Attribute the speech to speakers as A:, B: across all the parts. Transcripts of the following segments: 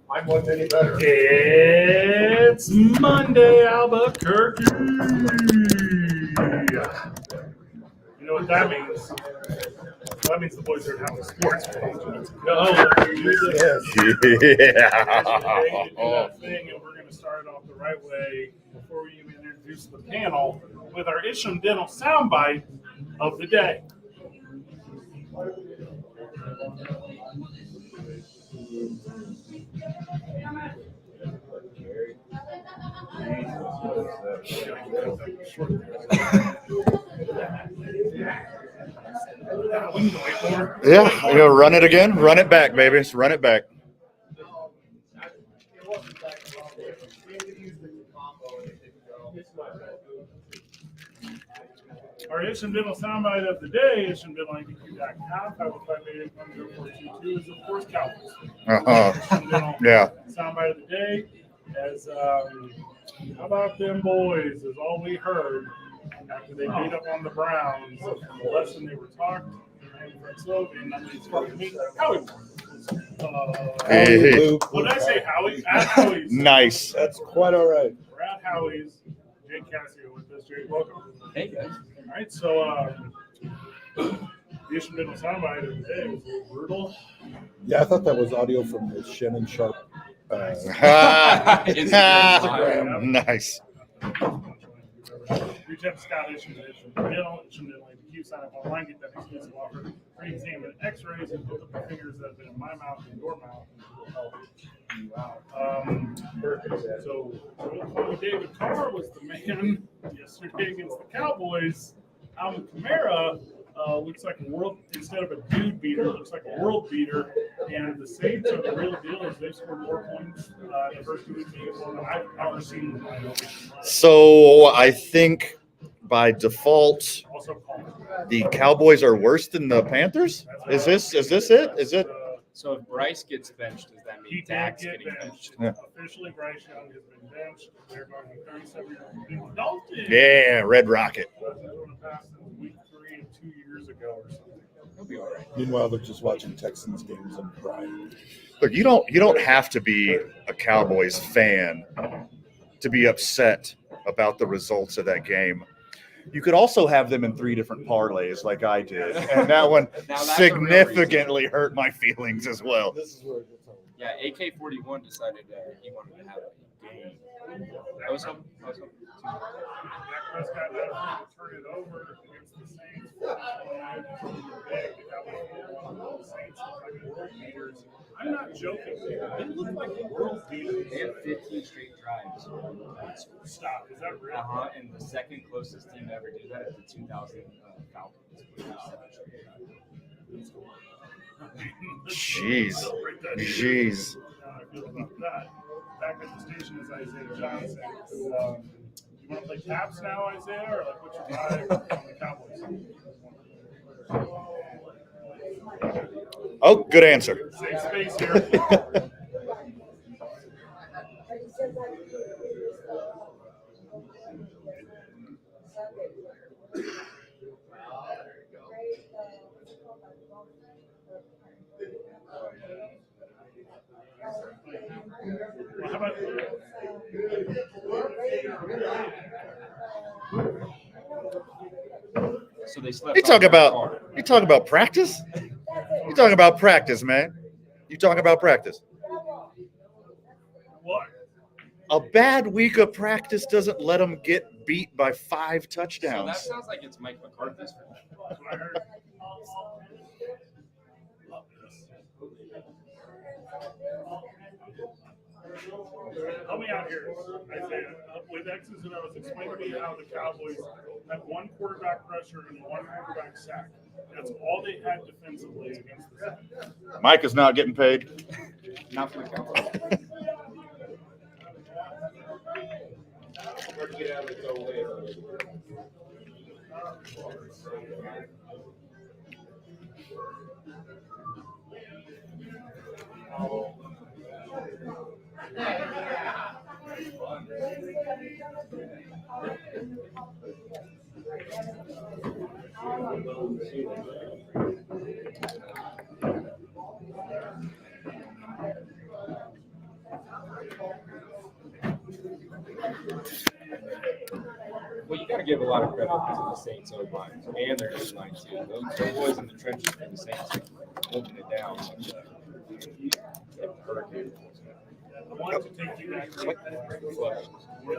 A: Mine wasn't any better.
B: It's Monday, Albuquerque. You know what that means? Well, that means the boys are having a sports page. Let's go. That thing, and we're going to start off the right way before we even introduce the panel with our Isham Dental soundbite of the day.
C: Yeah, run it again. Run it back, baby. Just run it back.
B: Our Isham Dental soundbite of the day, IshamDentalABQ.com, 505-881-0422 is, of course, Cowboys. Isham Dental
C: Yeah.
B: soundbite of the day, as how about them boys, is all we heard after they beat up on the Browns from the lesson they were taught in Slogan. I mean, it's fucking me. Howie. What did I say, Howie? At Howie's.
C: Nice.
A: That's quite all right.
B: We're at Howie's. Jake Cassio with us. Jake, welcome.
D: Hey, guys.
B: All right, so the Isham Dental soundbite of the day was a little brutal.
A: Yeah, I thought that was audio from the Shannon Sharp.
C: Instagram. Nice.
B: Reach out to Scott Isham Dental, Isham Dental ABQ, sign up online, get that exclusive offer. Free exam and x-rays, and hook up the fingers that have been in my mouth and your mouth, and it will help you out. So David Carr was the man yesterday against the Cowboys. Alvin Kamara looks like a world, instead of a dude beater, looks like a world beater. And the Saints are the real deal, as they've scored more points in the first 2 weeks than I've ever seen.
C: So I think by default,
B: Also called.
C: the Cowboys are worse than the Panthers. Is this it? Is it?
D: So if Bryce gets benched, does that
B: He
D: mean
B: did
D: Dak's
B: get
D: getting
B: benched.
D: benched?
C: Yeah.
B: Officially, Bryce Young has been benched. They're going to 37-year-old Dalton.
C: Yeah, Red Rocket.
B: That's going to pass in week 3 of 2 years ago or something.
D: He'll be all right.
A: Meanwhile, they're just watching Texans games and crying.
C: Look, you don't have to be a Cowboys fan to be upset about the results of that game. You could also have them in 3 different parlays like I did, and that one significantly hurt my feelings as well.
A: This is where it gets home.
D: Yeah, AK-41 decided he wanted to have a game. That was something.
B: Dak Prescott had to turn it over against the Saints. The Saints look like world beaters. I'm not joking. They look like world beaters.
D: They had 15 straight drives.
B: Stop. Is that real?
D: And the second closest team to ever do that is the 2000 Falcons.
C: Jeez. Jeez.
B: I feel about that. Back at the station is Isaiah Johnson. You want to play taps now, Isaiah, or like what's your vibe on the Cowboys?
C: Oh, good answer.
B: Safe space here. Well, how about
D: So they slept.
C: You talking about practice? You talking about practice, man? You talking about practice?
B: what?
C: A bad week of practice doesn't let them get beat by 5
D: So that
C: touchdowns.
D: sounds like it's Mike McCarthy's fault.
B: That's what I heard. Help me out here, Isaiah. With X's and O's, explain to me how the Cowboys had 1 quarterback pressure and 1 quarterback sack. That's all they had defensively against the Saints.
C: Mike is not getting paid.
D: Not for the Cowboys. Well, you got to give a lot of credit to the Saints O-line and their D-line too. Those boys in the trenches for the Saints holding it down. Hurricane.
B: I wanted to take you back to last week when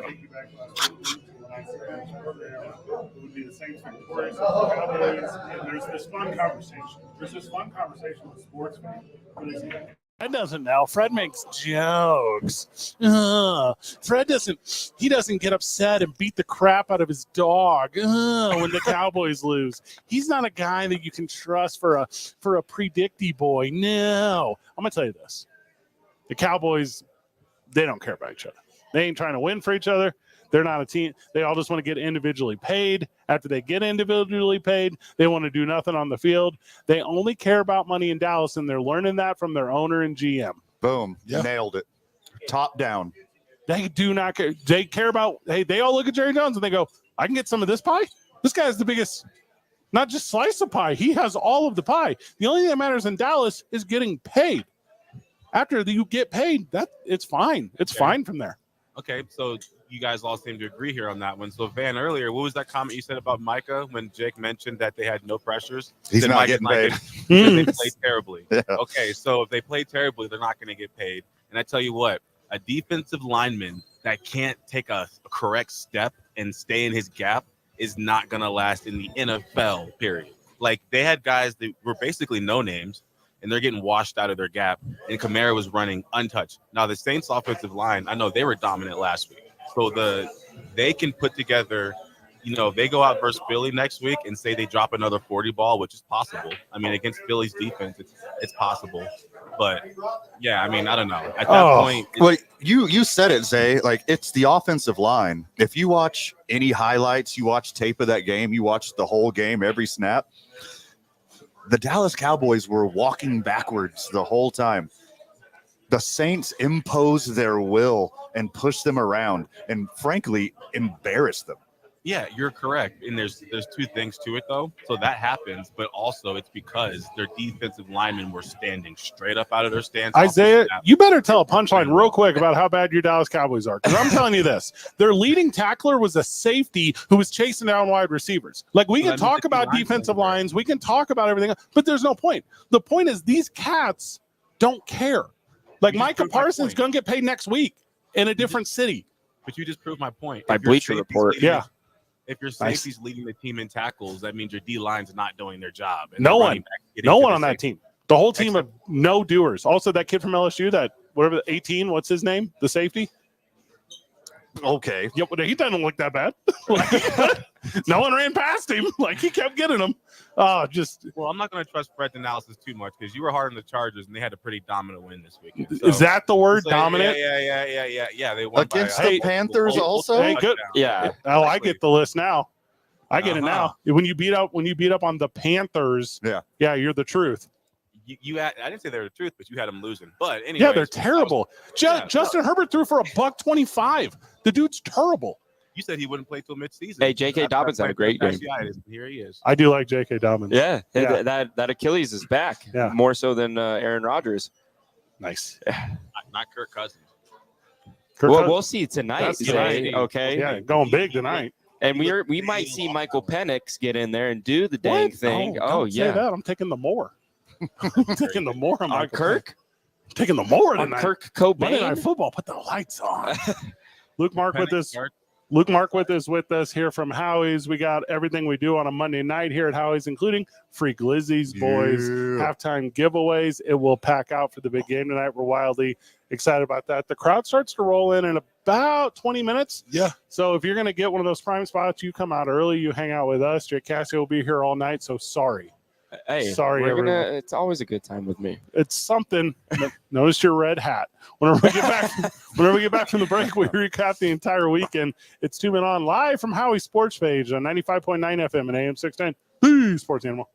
B: I said it would be the Saints victorious over the Cowboys, and there's this fun conversation. There's this fun conversation with sports fans. Fred doesn't know. Fred makes jokes. Fred doesn't get upset and beat the crap out of his dog when the Cowboys lose. He's not a guy that you can trust for a predicty boy. No. I'm going to tell you this. The Cowboys, they don't care about each other. They ain't trying to win for each other. They're not a team. They all just want to get individually paid. After they get individually paid, they want to do nothing on the field. They only care about money in Dallas, and they're learning that from their owner and GM.
C: Boom.
A: Yeah.
C: Nailed it. Top down.
B: They do not care. They care about, hey, they all look at Jerry Jones and they go, I can get some of this pie? This guy's the biggest, not just slice of pie. He has all of the pie. The only thing that matters in Dallas is getting paid. After you get paid, it's fine. It's fine from there.
E: Okay, so you guys all seem to agree here on that one. So, Van, earlier, what was that comment you said about Micah when Jake mentioned that they had no pressures?
C: He's
E: Then
C: not
E: Micah's
C: getting paid.
E: Because they played terribly.
C: Yeah.
E: Okay, so if they play terribly, they're not going to get paid. And I tell you what, a defensive lineman that can't take a correct step and stay in his gap is not going to last in the NFL, period. Like, they had guys that were basically no names, and they're getting washed out of their gap, and Kamara was running untouched. Now, the Saints offensive line, I know they were dominant last week. So they can put together, they go out versus Philly next week and say they drop another 40 ball, which is possible. I mean, against Philly's defense, it's possible. But, yeah, I mean, I don't know. At that point.
C: Well, you said it, Zay. Like, it's the offensive line. If you watch any highlights, you watch tape of that game, you watch the whole game, every snap, the Dallas Cowboys were walking backwards the whole time. The Saints imposed their will and pushed them around and, frankly, embarrassed them.
E: Yeah, you're correct. And there's two things to it, though. So that happens, but also it's because their defensive linemen were standing straight up out of their stance.
B: Isaiah, you better tell a punchline real quick about how bad your Dallas Cowboys are. Because I'm telling you this. Their leading tackler was a safety who was chasing down wide receivers. Like, we can talk about defensive lines. We can talk about everything, but there's no point. The point is these cats don't care. Like, Micah Parsons going to get paid next week in a different city.
E: But you just proved my point.
F: By Bleacher Report.
B: Yeah.
E: If your safety's leading the team in tackles, that means your D-line's not doing their job. And
B: No one on that team. The whole team of no doers. Also, that kid from LSU, that whatever, 18, what's his name? The safety?
C: Okay.
B: Yep, he doesn't look that bad. No one ran past him. Like, he kept getting them.
E: Well, I'm not going to trust Fred's analysis too much because you were hard on the Chargers and they had a pretty dominant win this weekend. So,
B: is that the word, dominant?
E: Yeah. They won
C: Against
E: by,
C: the Panthers also?
B: Hey, good.
F: Yeah.
B: Oh, I get the list now. I get it now. When you beat up on the Panthers, yeah, you're the truth.
E: I didn't say they were the truth, but you had them losing. But anyway,
B: yeah, they're terrible. Justin Herbert threw for $125. The dude's terrible.
E: You said he wouldn't play till midseason.
F: Hey, J.K. Dobbins had a great game.
E: Here he is.
B: I do like J.K. Dobbins.
F: Yeah. That Achilles is back.
B: Yeah.
F: More so than Aaron Rodgers.
B: Nice.
E: Not Kirk Cousins.
F: We'll see tonight.
B: That's tonight.
F: Okay.
B: Yeah, going big tonight.
F: And we might see Michael Penix get in there and do the dang thing.
B: Don't say that. I'm taking the more. I'm taking the more
F: on Kirk.
B: I'm taking the more
F: on
B: tonight.
F: Kirk
B: Monday Night
F: Cobain.
B: Football. Put the lights on. Luke Mark with us here from Howie's. We got everything we do on a Monday night here at Howie's, including free Glizzies, boys, halftime giveaways. It will pack out for the big game tonight. We're wildly excited about that. The crowd starts to roll in about 20 minutes.
A: Yeah.
B: So if you're going to get one of those prime spots, you come out early, you hang out with us. Jake Cassio will be here all night, so sorry.
F: Hey,
B: sorry, everyone.
F: It's always a good time with me.
B: It's something. Notice your red hat. Whenever we get back from the break, we recap the entire weekend. It's 2 Men On live from Howie Sports Page on 95.9 FM and AM 610. The Sports Animal.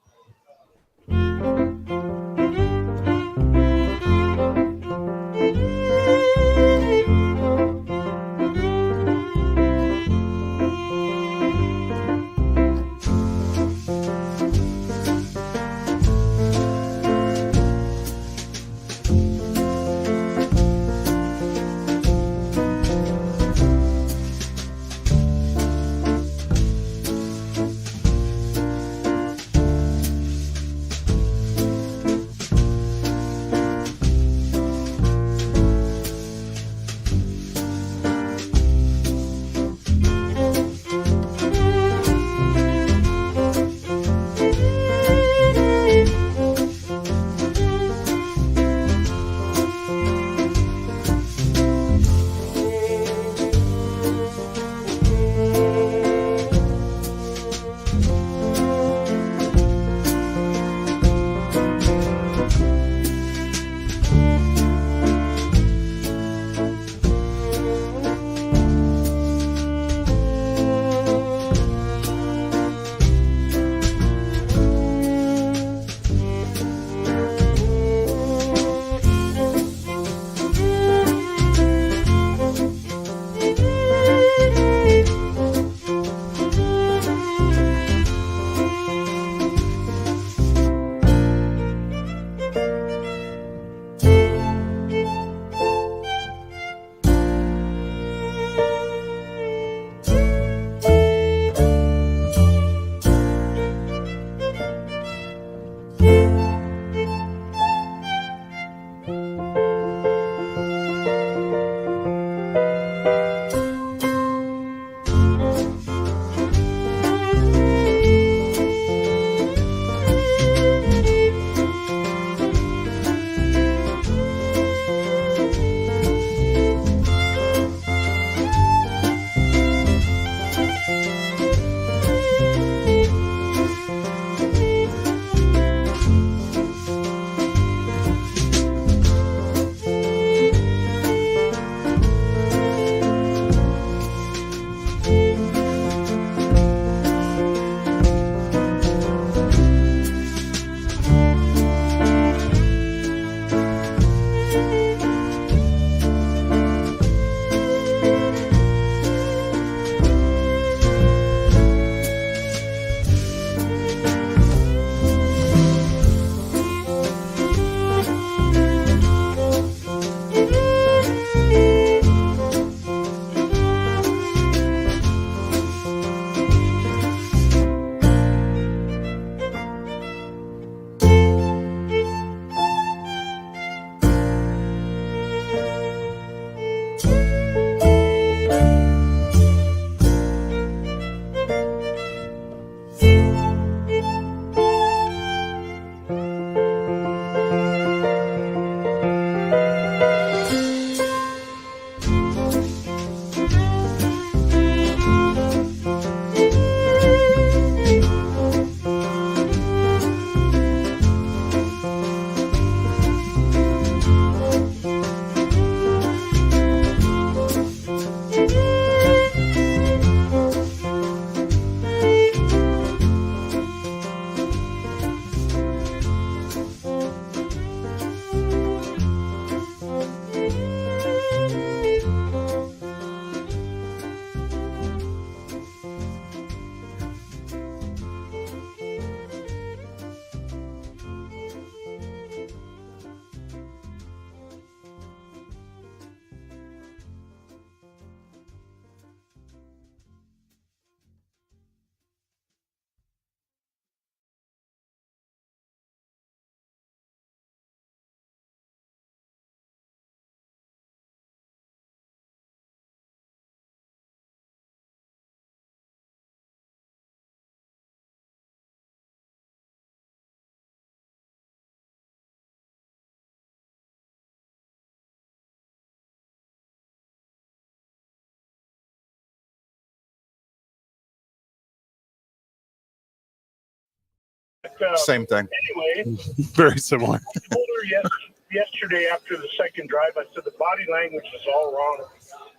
C: Same thing.
G: Anyway,
H: Very similar.
G: I told her yesterday after the second drive, I said the body language is all wrong.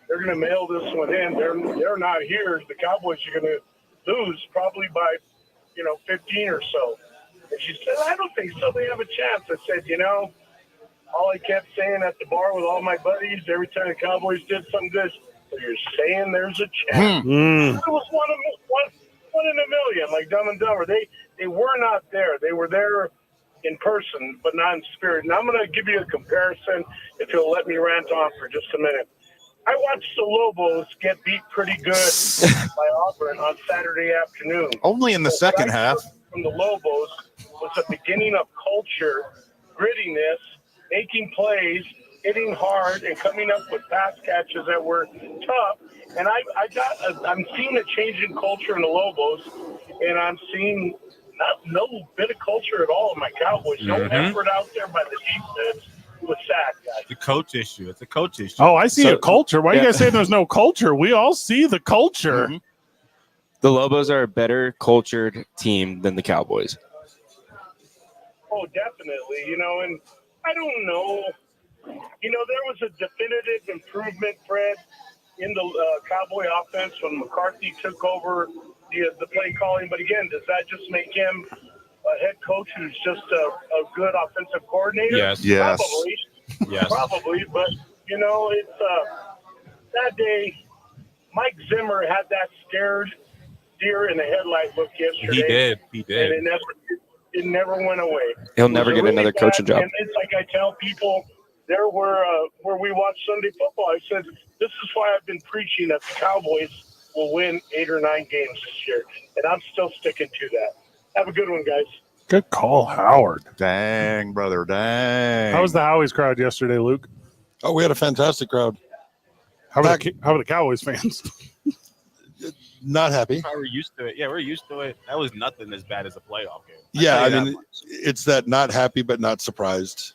G: They're going to mail this one in. They're not here. The Cowboys are going to lose probably by, 15 or so. And she said, I don't think so. They have a chance. I said, all I kept saying at the bar with all my buddies, every time the Cowboys did something good, so you're saying there's a chance. It was one in a million, like Dumb and Dumber. They were not there. They were there in person, but not in spirit. And I'm going to give you a comparison, if you'll let me rant on for just a minute. I watched the Lobos get beat pretty good by Auburn on Saturday afternoon.
C: Only in the second half.
G: From the Lobos was a beginning of culture, grittiness, making plays, hitting hard, and coming up with pass catches that were tough. And I'm seeing a change in culture in the Lobos, and I'm seeing no bit of culture at all in my Cowboys. No effort out there by the defense. It was sad, guys.
E: It's a coach issue. It's a coach issue.
H: Oh, I see a culture. Why are you guys saying there's no culture? We all see the culture.
C: Mhm.
F: The Lobos are a better cultured team than the Cowboys.
G: Oh, definitely. And I don't know. There was a definitive improvement, Fred, in the Cowboy offense when McCarthy took over the play calling. But again, does that just make him a head coach who's just a good offensive coordinator?
E: Yes.
C: Yes.
G: Probably.
E: Yes.
G: Probably. But, it's that day, Mike Zimmer had that scared deer in the headlight look yesterday.
E: He did.
G: And it never went away.
F: He'll never get another coaching job.
G: And it's like I tell people there where we watch Sunday football, I said, this is why I've been preaching that the Cowboys will win 8 or 9 games this year. And I'm still sticking to that. Have a good one, guys.
H: Good call, Howard.
C: Dang, brother, dang.
H: How was the Howie's crowd yesterday, Luke?
A: Oh, we had a fantastic crowd.
H: How were the Cowboys fans?
A: Not happy.
E: We're used to it. Yeah, we're used to it. That was nothing as bad as a playoff game.
A: Yeah,
E: I'll tell
A: I
E: you
A: mean,
E: that much.
A: it's that not happy but not surprised.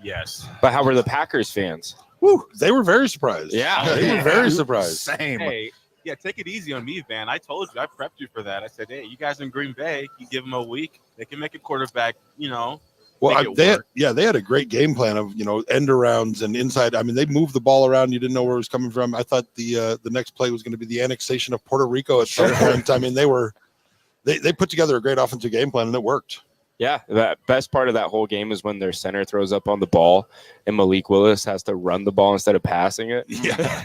E: Yes.
F: But how were the Packers fans?
A: Woo, they were very surprised.
F: Yeah.
A: They were very surprised.
C: Same.
E: Hey, yeah, take it easy on me, man. I told you, I prepped you for that. I said, hey, you guys in Green Bay, you give them a week, they can make a quarterback,
A: Well,
E: make it
A: they
E: work.
A: had a great game plan of end arounds and inside. I mean, they moved the ball around. You didn't know where it was coming from. I thought the next play was going to be the annexation of Puerto Rico at some point. I mean, they put together a great offensive game plan and it worked.
F: Yeah, the best part of that whole game is when their center throws up on the ball and Malik Willis has to run the ball instead of passing it.
A: Yeah.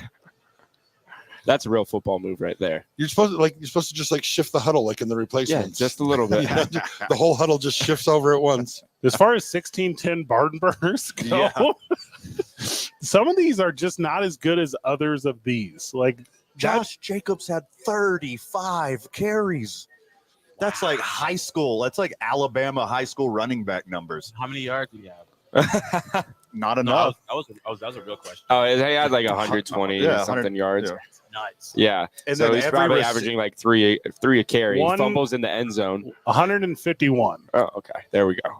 F: That's a real football move right there.
A: You're supposed to just shift the huddle like in the
F: Yeah,
A: replacements.
F: just a little bit.
A: Yeah, the whole huddle just shifts over at once.
H: As far as 16-10 barn burners go, some of these are just not as good as others of these. Like
C: Josh Jacobs had 35 carries. That's like high school. That's like Alabama high school running back numbers.
E: How many yards do you have?
C: Not
E: No,
C: enough.
E: that was a real question.
F: Oh, he had like 120
C: Yeah,
F: something
C: 100
F: yards.
C: yeah.
E: That's nuts.
F: Yeah.
C: And
F: So
C: then
F: he's
C: every
F: probably
C: rec-
F: averaging like three a carry. He
H: One-
F: fumbles in the end zone.
H: 151.
F: Oh, okay. There we go.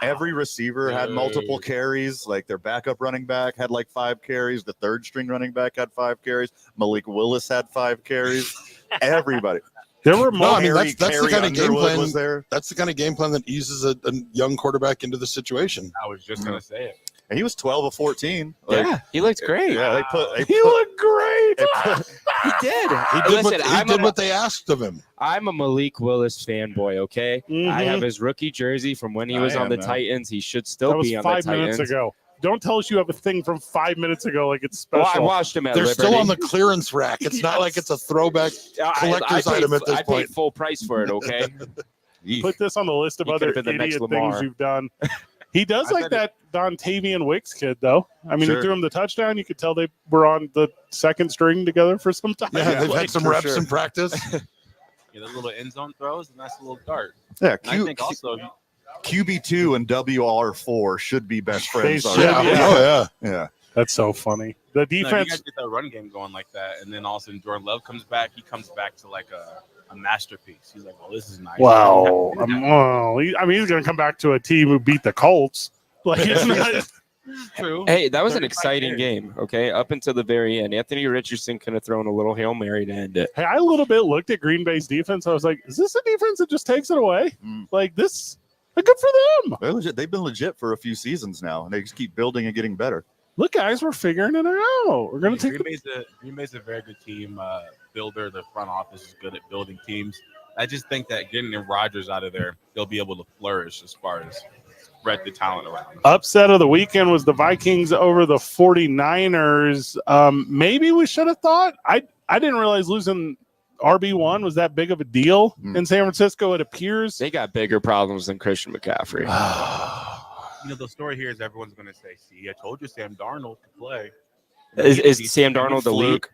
C: Every receiver had multiple carries. Like their backup running back had like 5 carries. The third string running back had 5 carries. Malik Willis had 5 carries. Everybody.
H: There were
A: No,
H: more.
A: I mean, that's the
C: Carrie
A: kind of game
C: Underwood
A: plan.
C: was there.
A: That's the kind of game plan that eases a young quarterback into the situation.
E: I was just going to say it.
C: And he was 12 of 14. Like,
F: Yeah, he looked great.
C: Yeah, they put.
H: He looked great.
F: He did.
A: He did,
F: Listen,
A: what they asked of him.
F: I'm a Malik Willis fanboy, okay? I have his rookie jersey from when he was on the
C: now.
F: Titans. He should still
H: That was
F: be on
H: 5
F: the Titans.
H: minutes ago. Don't tell us you have a thing from 5 minutes ago like it's
F: Well,
H: special.
F: I watched him at
A: They're
F: Liberty.
A: still on the clearance rack. It's not like it's a throwback collector's item at this
F: I
A: point.
F: paid full price for it, okay?
H: Put this on the list of
F: He
H: other
F: could've been the next
H: idiot
F: Lamar.
H: things you've done. He does
E: I
H: like
E: bet
H: that Dontavian Wicks kid, though. I mean,
C: Sure.
H: he threw him the touchdown. You could tell they were on the second string together for some time.
A: Yeah, they've
H: Like,
A: had some
C: for
A: reps
C: sure.
A: in practice.
E: Yeah, the little end zone throws, and that's a little dart.
C: Yeah,
E: And I think also,
C: QB2 and WR4 should be best friends.
H: They
C: already.
H: should,
A: Yeah. Oh yeah.
C: Yeah.
H: That's so funny. The
E: no, you
H: defense.
E: guys get that run game going like that, and then all of a sudden Jordan Love comes back. He comes back to like a masterpiece. He's like, well, this is nice.
H: Wow. He's going to come back to a team who beat the Colts. Like, it's not.
E: True.
F: Hey, that was an
E: 35
F: exciting
E: years.
F: game, okay? Up until the very end. Anthony Richardson could have thrown a little Hail Mary to end it.
H: Hey, I a little bit looked at Green Bay's defense. I was like, is this a defense that just takes it away?
C: Mm.
H: Like, this Good for them.
C: They're legit. They've been legit for a few seasons now, and they just keep building and getting better.
H: Look, guys, we're figuring it out. We're gonna take.
E: Green Bay's a very good team builder. The front office is good at building teams. I just think that getting Rodgers out of there, they'll be able to flourish as far as spread the talent around.
H: Upset of the weekend was the Vikings over the 49ers. Maybe we should have thought. I didn't realize losing RB1 was that big of a deal in San Francisco. It appears
F: They got bigger problems than Christian McCaffrey.
E: The story here is everyone's going to say, "See, I told you Sam Darnold could play."
F: Is Sam Darnold elite?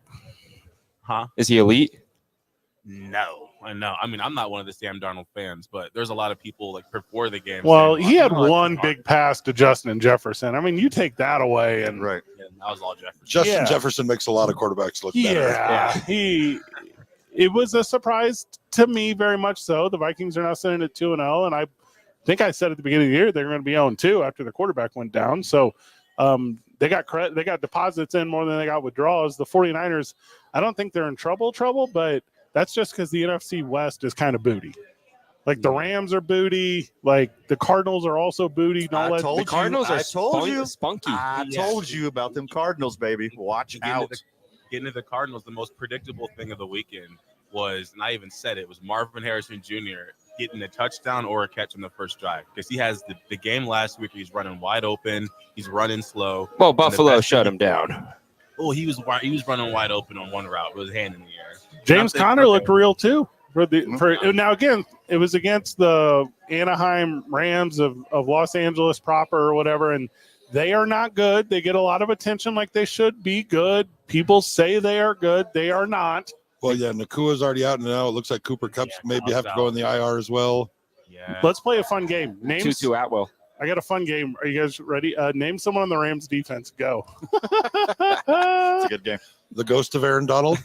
E: Huh?
F: Is he elite?
E: No, I know. I mean, I'm not one of the Sam Darnold fans, but there's a lot of people like before the game.
H: well,
E: saying,
H: he had
E: "Oh,
H: one big pass to Justin Jefferson. I mean, you take that away, and
C: Right.
E: Yeah, that was all Jefferson.
A: Justin
H: Yeah.
A: Jefferson makes a lot of quarterbacks look better.
H: yeah, it was a surprise to me, very much so. The Vikings are now sitting at 2-0, and I think I said at the beginning of the year they're going to be 0-2 after the quarterback went down. So they got deposits in more than they got withdrawals. The 49ers, I don't think they're in trouble, but that's just because the NFC West is kind of booty. Like the Rams are booty, like the Cardinals are also booty.
F: The Cardinals are spunky.
C: I told you about them Cardinals, baby. Watch out.
E: Getting to the Cardinals, the most predictable thing of the weekend was, and I even said it, was Marvin Harrison Jr. getting a touchdown or a catch on the first drive, because he has the game last week. He's running wide open. He's running slow.
F: Well, Buffalo shut him down.
E: Oh, he was running wide open on one route with his hand in the air.
H: James Conner looked real too. Now again, it was against the Anaheim Rams of Los Angeles proper or whatever, and they are not good. They get a lot of attention like they should be good. People say they are good. They are not.
A: Well, yeah, Nakua's already out now. It looks like Cooper Kupp's maybe have to go in the IR as well.
E: Yeah.
H: Let's play a fun game.
F: Tutu Atwell.
H: I got a fun game. Are you guys ready? Name someone on the Rams defense. Go.
C: It's a good game.
A: The ghost of Aaron Donald.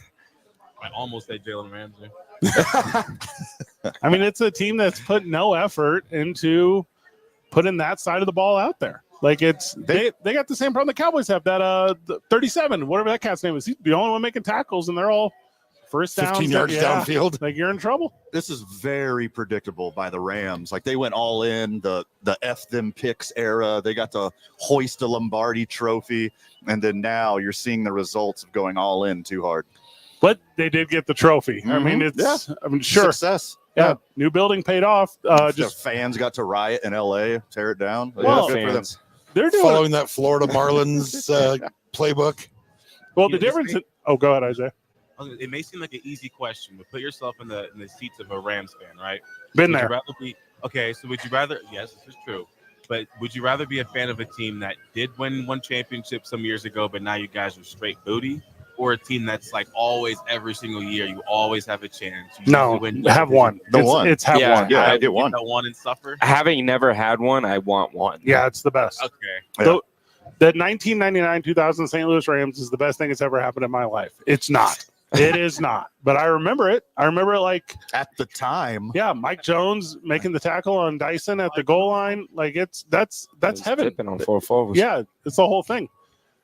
E: I almost said Jalen Ramsey.
H: I mean, it's a team that's put no effort into putting that side of the ball out there. Like they got the same problem the Cowboys have. That 37, whatever that cat's name is, he's the only one making tackles, and they're all first down,
A: 15 yards downfield.
H: Like you're in trouble.
C: This is very predictable by the Rams. Like they went all in the F them picks era. They got to hoist a Lombardi trophy, and then now you're seeing the results of going all in too hard.
H: But they did get the trophy. I mean, sure.
C: Success.
H: Yeah, new building paid off.
C: Just fans got to riot in LA, tear it down.
H: Well,
C: good for them.
H: They're doing
A: Following that Florida Marlins playbook.
H: well. The difference. Go ahead, Isaiah.
E: It may seem like an easy question, but put yourself in the seats of a Rams fan, right?
H: Been
E: Would
H: there.
E: you rather be okay? So would you rather? Yes, this is true. But would you rather be a fan of a team that did win one championship some years ago, but now you guys are straight booty, or a team that's like always every single year you always have a chance? You
H: No,
E: usually win
H: have one. It's have
F: Yeah.
H: one.
C: Yeah, I get one.
E: That one and suffer.
F: Having never had one, I want one.
H: Yeah, it's the best.
E: Okay.
C: Yeah.
H: The 1999-2000 St. Louis Rams is the best thing that's ever happened in my life. It's not. It is not. But I remember it. I remember it like
C: At the time,
H: yeah, Mike Jones making the tackle on Dyson at the goal line. Like that's heaven.
F: Tipping on 4-4.
H: Yeah, it's the whole thing.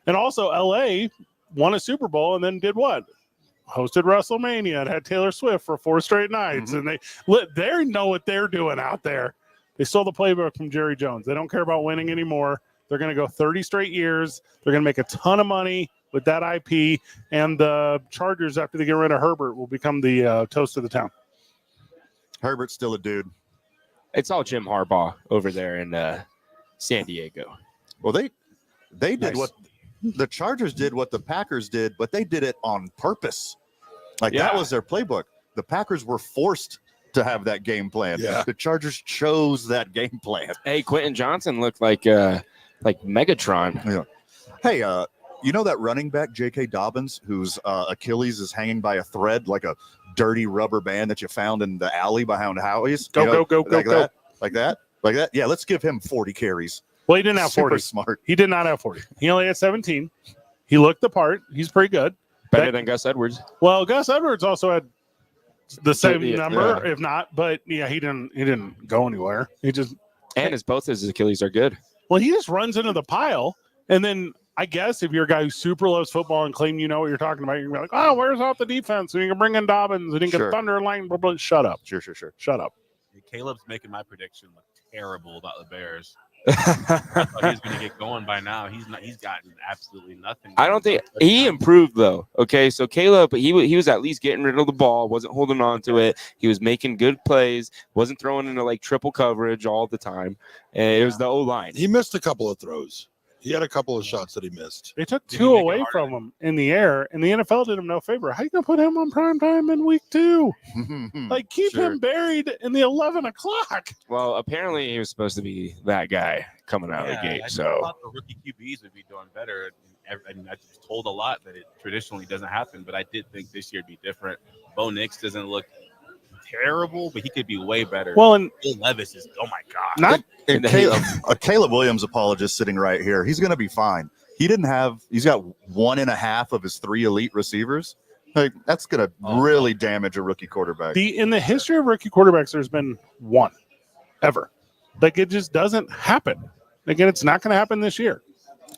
H: And also LA won a Super Bowl and then did what? Hosted WrestleMania and had Taylor Swift for 4 straight nights. And they know what they're doing out there. They stole the playbook from Jerry Jones. They don't care about winning anymore. They're going to go 30 straight years. They're going to make a ton of money with that IP. And the Chargers, after they get rid of Herbert, will become the toast of the town.
C: Herbert's still a dude.
F: It's all Jim Harbaugh over there in San Diego.
C: Well, they did
H: Nice.
C: what the Chargers did, what the Packers did, but they did it on purpose. Like that
F: Yeah.
C: was their playbook. The Packers were forced to have that game plan.
A: Yeah.
C: The Chargers chose that game plan.
F: Hey, Quentin Johnson looked like Megatron.
C: Hey, you know that running back J.K. Dobbins, whose Achilles is hanging by a thread like a dirty rubber band that you found in the alley behind Howie's?
H: Go,
C: You know,
H: go,
C: like
H: go.
C: that, like that, like that. Yeah, let's give him 40 carries.
H: Well, he didn't have
C: Super
H: 40.
C: smart.
H: He did not have 40. He only had 17. He looked the part. He's pretty good.
F: Better than Gus Edwards.
H: Well, Gus Edwards also had the same
F: Yeah,
H: number, if not. But yeah, he didn't go anywhere. He just
F: And both his Achilles are good.
H: well, he just runs into the pile, and then I guess if you're a guy who super loves football and claim you know what you're talking about, you're gonna be like, oh, where's off the defense? And you can bring in Dobbins and you can
C: Sure.
H: Thunder Line. Blah, blah. Shut up.
C: Sure.
H: Shut up.
E: Caleb's making my prediction look terrible about the Bears. I thought he was going to get going by now. He's not. He's gotten absolutely nothing.
F: I don't think he improved though. Okay, so Caleb, he was at least getting rid of the ball, wasn't holding on to it. He was making good plays, wasn't throwing into like triple coverage all the time. And it was the O line.
A: He missed a couple of throws. He had a couple of shots that he missed.
H: They took
E: Did he
H: two
E: make it
H: away
E: harder?
H: from him in the air, and the NFL did him no favor. How you gonna put him on prime time in week 2? Like keep
C: Sure.
H: him buried in the 11 o'clock.
F: Well, apparently he was supposed to be that guy coming out of the gate.
E: I
F: So
E: thought the rookie QBs would be doing better. And I was told a lot that it traditionally doesn't happen, but I did think this year would be different. Bo Nix doesn't look terrible, but he could be way better.
H: Well, and
E: Will Levis is, oh my God.
H: not
F: And
C: A Caleb Williams apologist sitting right here. He's going to be fine. He's got 1.5 of his 3 elite receivers. Like, that's going to really damage a rookie quarterback.
H: in the history of rookie quarterbacks, there's been one ever. Like it just doesn't happen. Again, it's not going to happen this year.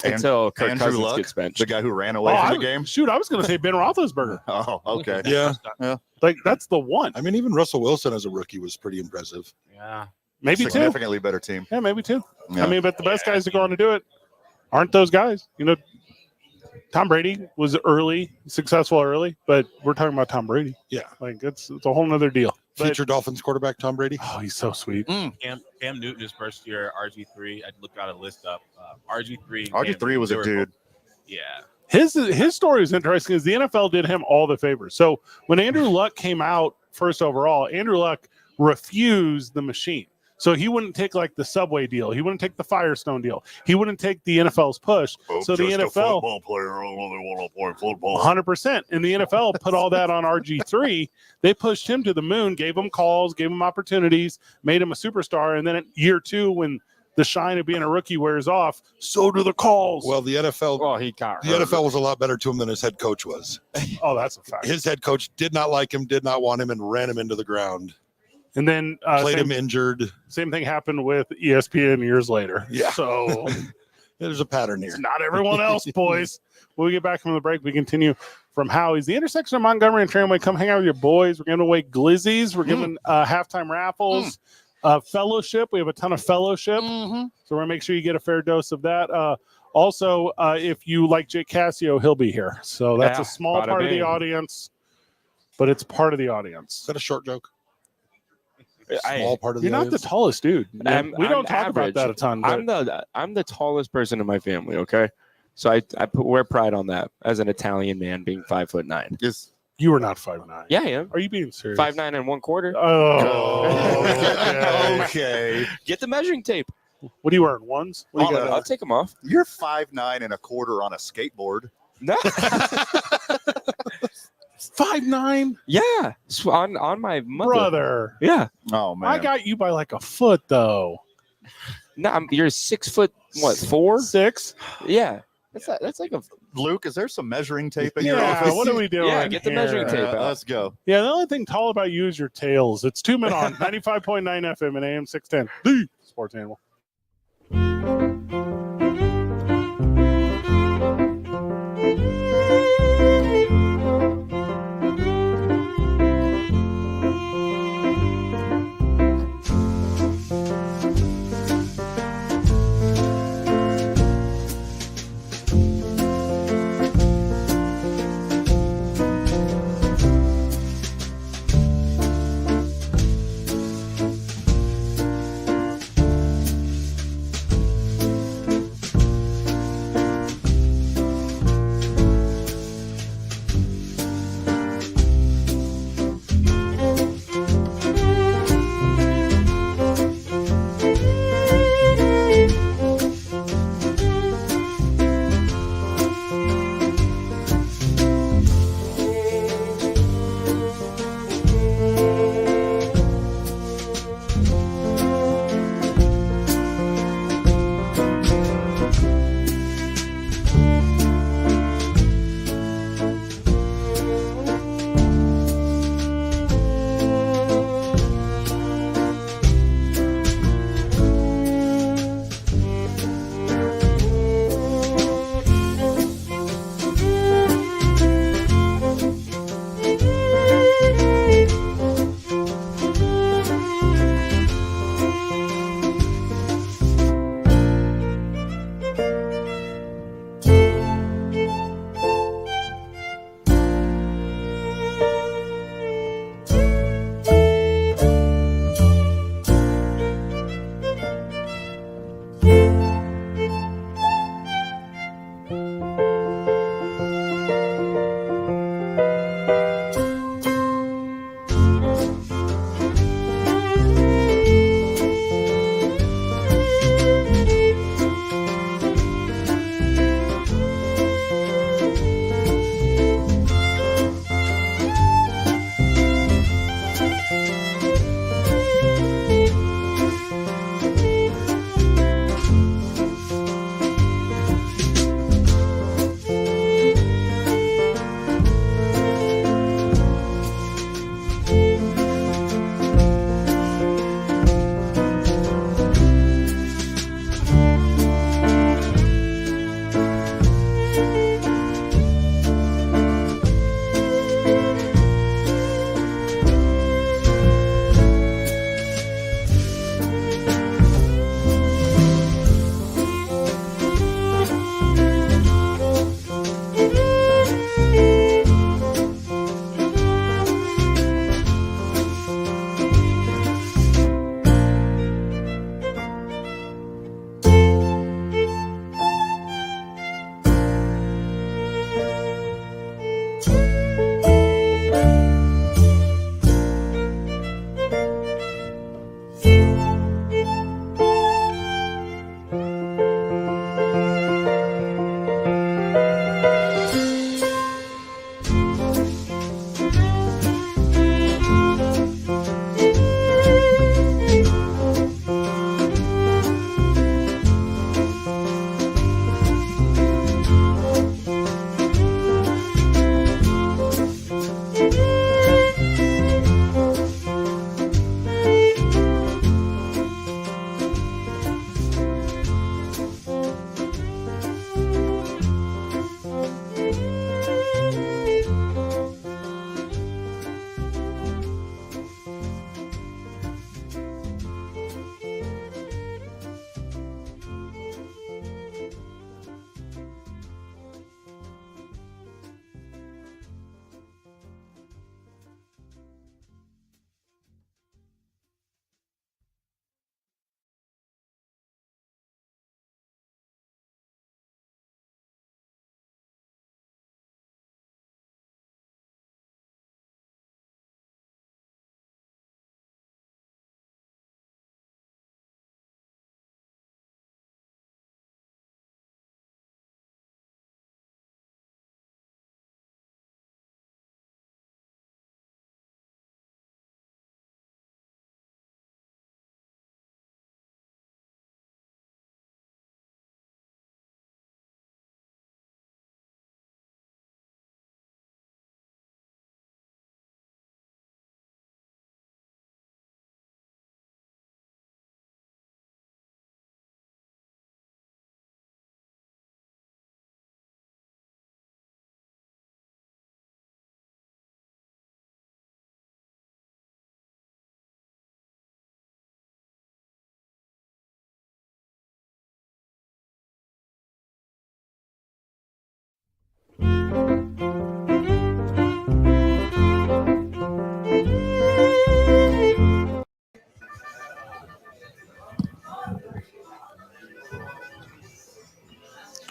F: until Kirk
C: Andrew
F: Cousins
C: Luck,
F: gets benched.
C: the guy who ran away from the game.
H: Shoot, I was going to say Ben Roethlisberger.
C: Oh, okay.
A: Yeah.
H: Like that's the one.
A: I mean, even Russell Wilson as a rookie was pretty impressive.
E: Yeah.
H: Maybe two.
C: Significantly better team.
H: Yeah, maybe two.
C: Yeah.
H: I mean, but the best guys to go on to do it aren't those guys. You know, Tom Brady was successful early, but we're talking about Tom Brady.
A: Yeah.
H: Like it's a whole nother deal. But,
A: Future Dolphins quarterback Tom Brady.
H: oh, he's so sweet.
E: Cam Newton, his first year, RG3. I looked out a list up. RG3.
C: RG3 was a dude.
E: Yeah.
H: His story is interesting because the NFL did him all the favors. So when Andrew Luck came out first overall, Andrew Luck refused the machine. So he wouldn't take like the Subway deal. He wouldn't take the Firestone deal. He wouldn't take the NFL's push. So the NFL,
C: player only want to play football.
H: 100%. And the NFL put all that on RG3. They pushed him to the moon, gave him calls, gave him opportunities, made him a superstar. And then at year 2, when the shine of being a rookie wears off, so do the calls.
A: Well, the NFL.
F: Well, he got
A: The NFL was a lot better to him than his head coach was.
H: Oh, that's a fact.
A: His head coach did not like him, did not want him, and ran him into the ground.
H: And then
A: Played him injured.
H: same thing happened with ESPN years later.
A: Yeah.
H: So
A: There's a pattern here.
H: it's not everyone else, boys. When we get back from the break, we continue from Howie's. The intersection of Montgomery and Tramway. Come hang out with your boys. We're giving away glizzies. We're giving halftime raffles. Fellowship. We have a ton of fellowship. So we're going to make sure you get a fair dose of that. Also, if you like Jake Cassio, he'll be here. So that's
F: Yeah,
H: a small
F: bada
H: part of the
F: bing.
H: audience, but it's part of the
A: Is
H: audience.
A: that a short joke? Small part of the
H: You're not the
A: audience?
H: tallest dude. We
F: I'm
H: don't talk
F: average.
H: about that a ton. But
F: I'm the tallest person in my family. Okay, so I wear pride on that as an Italian man being 5'9".
C: Is
H: you are not 5'9".
F: Yeah, I am.
H: Are you being serious?
F: 5'9" and 1/4.
H: Oh. okay.
C: okay.
F: Get the measuring tape.
H: What are you wearing? Ones? What do you
C: Oh,
H: got?
F: I'll take them off.
C: You're 5'9" and 1/4 on a skateboard.
F: No.
H: 5'9",
F: Yeah, on my mother.
H: brother.
F: Yeah.
C: Oh man.
H: I got you by like a foot though.
F: No, you're 6 foot. What, 4?
H: 6.
F: Yeah. That's like a.
C: Luke, is there some measuring tape in your
H: Yeah.
C: office?
H: What are we doing?
F: Yeah, get the measuring
H: here?
F: tape out.
C: Let's go.
H: Yeah, the only thing tall about you is your tails. It's 2 men on 95.9 FM and AM 610. The Sports Animal.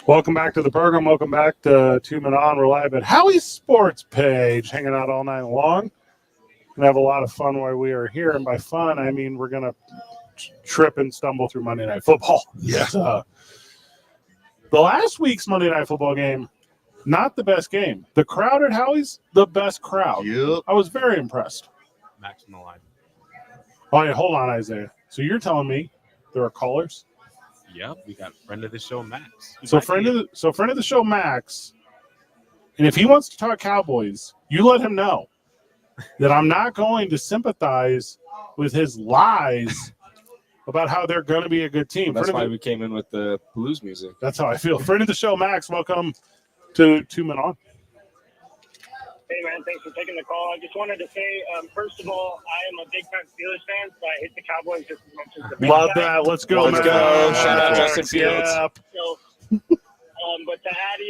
H: Welcome back to the program. Welcome back to Two Men On. We're live at Howie's Sports page, hanging out all night long. Gonna have a lot of fun while we are here, and by fun, I mean we're gonna trip and stumble through Monday Night Football.
A: Yeah.
H: The last week's Monday Night Football game, not the best game. The crowd at Howie's, the best crowd.
C: Yep.
H: I was very impressed.
E: Max on the line.
H: Oh, yeah, hold on, Isaiah. So you're telling me there are callers?
E: Yep, we got friend of the show, Max.
H: So friend of the show, Max. And if he wants to talk Cowboys, you let him know that I'm not going to sympathize with his lies about how they're going to be a good team.
F: That's why we came in with the blues music.
H: That's how I feel. Friend of the show, Max. Welcome to Two Men On.
G: Hey, man, thanks for taking the call. I just wanted to say, first of all, I am a big-time Steelers fan, so I hate the Cowboys just as much as the
H: Love
G: Bengals.
H: that. Let's go,
F: Let's
H: Max.
F: go. Shout out Justin Fields.
H: Yep.
G: So, but to add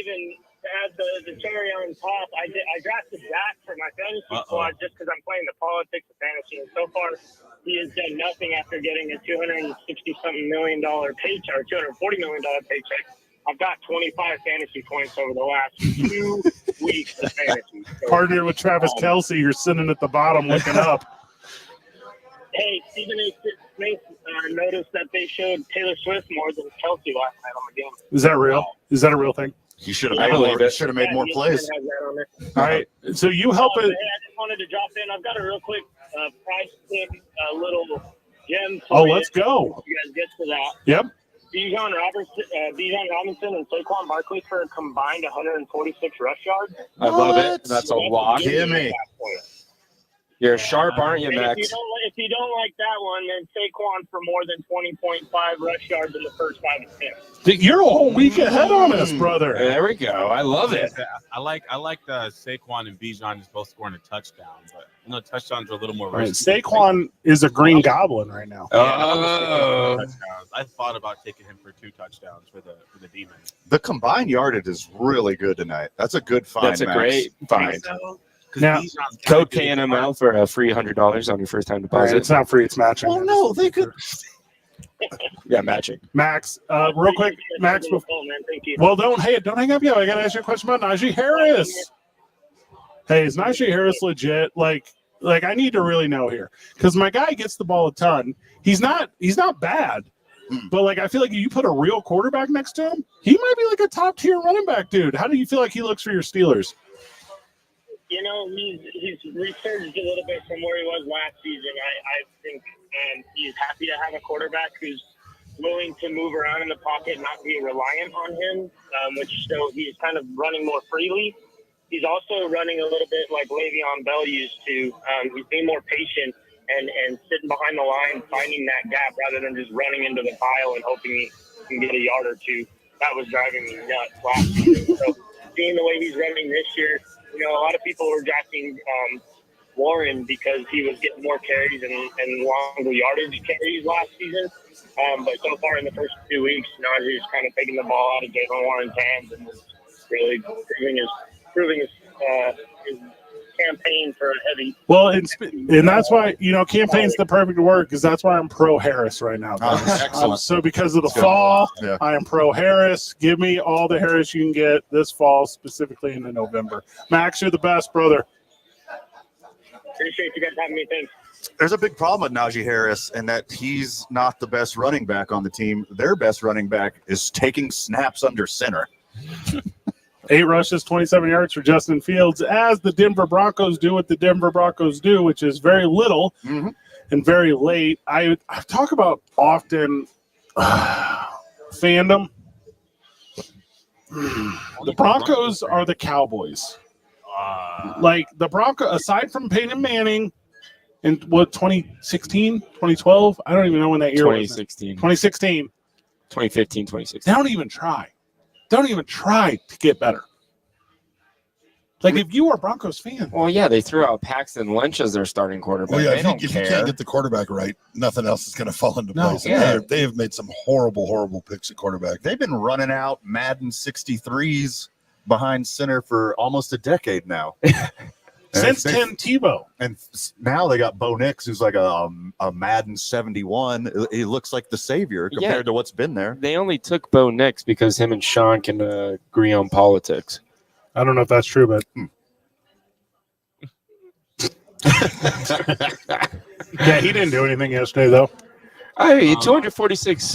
G: the cherry on top, I drafted Dak for my fantasy squad just because I'm playing the politics of fantasy, and so far he has done nothing after getting a $260-something million paycheck, or $240 million paycheck. I've got 25 fantasy points over the last 2 weeks of fantasy. So,
H: Partner with Travis Kelce, you're sitting at the bottom looking up.
G: hey, Stephen A. Smith noticed that they showed Taylor Swift more than Kelsey last night on the game.
H: Is that real? Is that a real thing?
C: You should have
F: I
C: made
F: believe
C: more,
F: it.
C: should have made more
G: ESPN
C: plays.
G: has that on there.
H: All right. So you help
G: Hey,
H: it.
G: I just wanted to drop in. I've got a real quick price pick, little gem. For
H: Oh,
G: you.
H: let's go.
G: You guys get to that.
H: Yep.
G: Bijan Robinson and Saquon Barkley for a combined 146 rush yards.
F: I love it. That's a lock.
C: Gimme.
F: You're sharp, aren't you,
G: And
F: Max?
G: if you don't like that one, then Saquon for more than 20.5 rush yards in the first 5 and 10.
H: You're a whole week ahead on us, brother.
F: There we go. I love it.
E: I like the Saquon and Bijan just both scoring a touchdown, but touchdowns are a little more
H: Right.
E: risky.
H: Saquon is a green goblin right now.
F: Oh.
E: Touchdowns. I thought about taking him for 2 touchdowns for the Demons.
C: The combined yardage is really good tonight. That's a good find.
F: That's a
C: Max.
F: great find.
H: Now,
F: Code KNML for a free $100 on your first time
H: all right,
F: deposit.
H: it's not free, it's matching.
C: Oh no, they could.
F: Yeah, matching.
H: Max, real quick, Max.
G: Man, thank you.
H: Well, don't hang up yet. I got to ask you a question about Najee Harris. Hey, is Najee Harris legit? Like I need to really know here because my guy gets the ball a ton. He's not bad, but like I feel like if you put a real quarterback next to him, he might be like a top tier running back, dude. How do you feel like he looks for your Steelers?
G: You know, he's resurged a little bit from where he was last season. I think, and he's happy to have a quarterback who's willing to move around in the pocket, not be reliant on him, so he's kind of running more freely. He's also running a little bit like Le'Veon Bell used to. He's being more patient and sitting behind the line, finding that gap rather than just running into the pile and hoping he can get a yard or two. That was driving me nuts last season. So seeing the way he's running this year, a lot of people were drafting Warren because he was getting more carries and longer yardage carries last season. But so far in the first 2 weeks, Najee's kind of taking the ball out of Jaylen Warren's hands and is really proving his campaign for a heavy.
H: Well, and that's why campaign's the perfect word because that's why I'm pro Harris right now.
C: Excellent.
H: So because of the fall,
C: Yeah.
H: I am pro Harris. Give me all the Harris you can get this fall, specifically into November. Max, you're the best, brother.
G: Appreciate you guys having me. Thanks.
C: There's a big problem with Najee Harris, and that he's not the best running back on the team. Their best running back is taking snaps under center.
H: 8 rushes, 27 yards for Justin Fields, as the Denver Broncos do what the Denver Broncos do, which is very little and very late. I talk about often fandom. The Broncos are the Cowboys. Like the Broncos, aside from Peyton Manning in 2016, 2012, I don't even know when that year was.
F: 2016.
H: 2016.
F: 2015,
H: They
F: 2016.
H: don't even try. Don't even try to get better. Like if you are a Broncos fan,
F: Well, yeah, they threw out Paxton Lynch as their starting quarterback.
A: Well, yeah,
F: They
A: if you,
F: don't
A: if you
F: care.
A: can't get the quarterback right, nothing else is going to fall into
H: No,
A: place. And
F: yeah.
A: they have made some horrible, horrible picks at quarterback.
C: They've been running out Madden 63s behind center for almost a decade now.
H: Since
C: they-
H: Tim Tebow.
C: And now they got Bo Nix, who's like a Madden 71. He looks like the savior compared to what's been there.
F: They only took Bo Nix because him and Sean can agree on politics.
H: I don't know if that's true, but yeah, he didn't do anything yesterday, though.
F: I mean, 246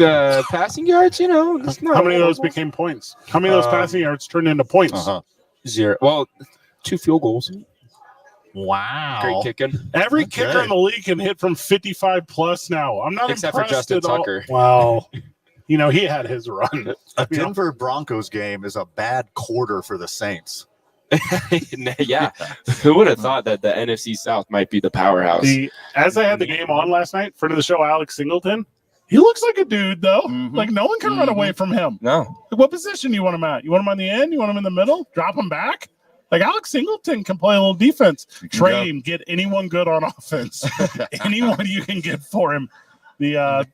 F: passing yards, that's not
H: How many of those became points? How many of those passing yards turned into points?
C: Uh-huh.
F: 0. Well, 2 field goals.
C: Wow.
F: Great kicking.
H: Every
C: Okay.
H: kicker in the league can hit from 55 plus now. I'm not
F: Except for
H: impressed
F: Justin
H: at all.
F: Tucker.
H: Well, he had his run.
C: A Denver Broncos game is a bad quarter for the Saints.
F: Yeah. Who would have thought that the NFC South might be the powerhouse?
H: As I had the game on last night, friend of the show, Alex Singleton, he looks like a dude, though.
C: Mhm.
H: Like, no one can run away from him.
F: No.
H: What position do you want him at? You want him on the end? You want him in the middle? Drop him back? Like, Alex Singleton can play a little defense. Trade him. Get anyone good on offense. Anyone you can get for him.
E: And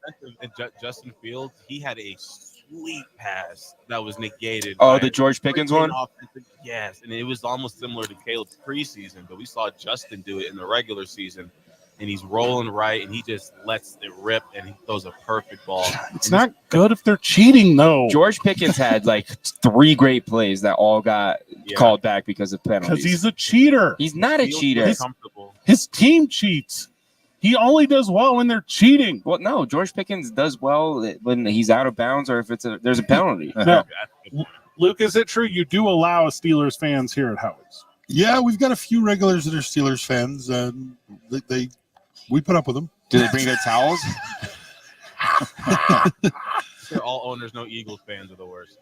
E: Justin Fields, he had a sweet pass that was negated.
F: Oh,
E: by
F: the George Pickens
E: freaking
F: one?
E: offensive- Yes, and it was almost similar to Caleb's preseason, but we saw Justin do it in the regular season, and he's rolling right, and he just lets it rip, and he throws a perfect ball.
H: It's not good if they're cheating, though.
F: George Pickens had like 3 great plays that all got
E: Yeah.
F: called back because of
H: Because
F: penalties.
H: he's a cheater.
F: He's not a
E: Fields
F: cheater.
E: was comfortable.
H: His team cheats. He only does well when they're cheating.
F: Well, no, George Pickens does well when he's out of bounds or if there's a penalty.
H: Now, Luke, is it true you do allow Steelers fans here at Howie's?
A: Yeah, we've got a few regulars that are Steelers fans. We put up with them.
F: Do they bring their towels?
E: They're all owners, no Eagles fans are the worst.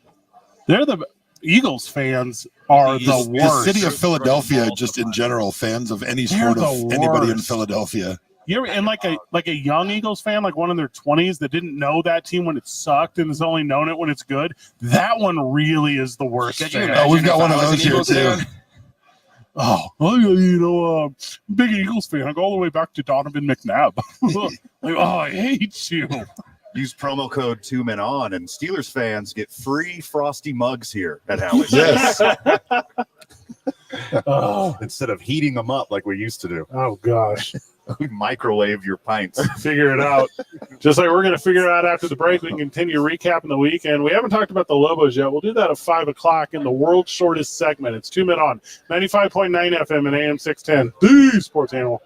H: They're the Eagles fans are the
A: The
H: worst.
A: city of Philadelphia, just in general, fans of any
H: They're
A: sport of
H: the
A: anybody in
H: worst.
A: Philadelphia.
H: You're in like a young Eagles fan, like one in their 20s that didn't know that team when it sucked and has only known it when it's good. That one really is the worst.
F: Could you
H: fan.
F: imagine
A: we've got
F: if
A: one
F: I
A: of
F: was an
A: those here,
F: Eagles
A: too.
F: fan?
H: Big Eagles fan. I go all the way back to Donovan McNabb. Like, I hate you.
C: Use promo code 2MENON, and Steelers fans get free frosty mugs here at Howie's.
A: Yes.
H: Oh,
C: Instead of heating them up like we used to do.
H: oh gosh.
C: We microwave your pints.
H: Figure it out. Just like we're going to figure it out after the break, we can continue recapping the week. And we haven't talked about the Lobos yet. We'll do that at 5 o'clock in the world's shortest segment. It's 2 Men On, 95.9 FM and AM 610, the Sports Animal.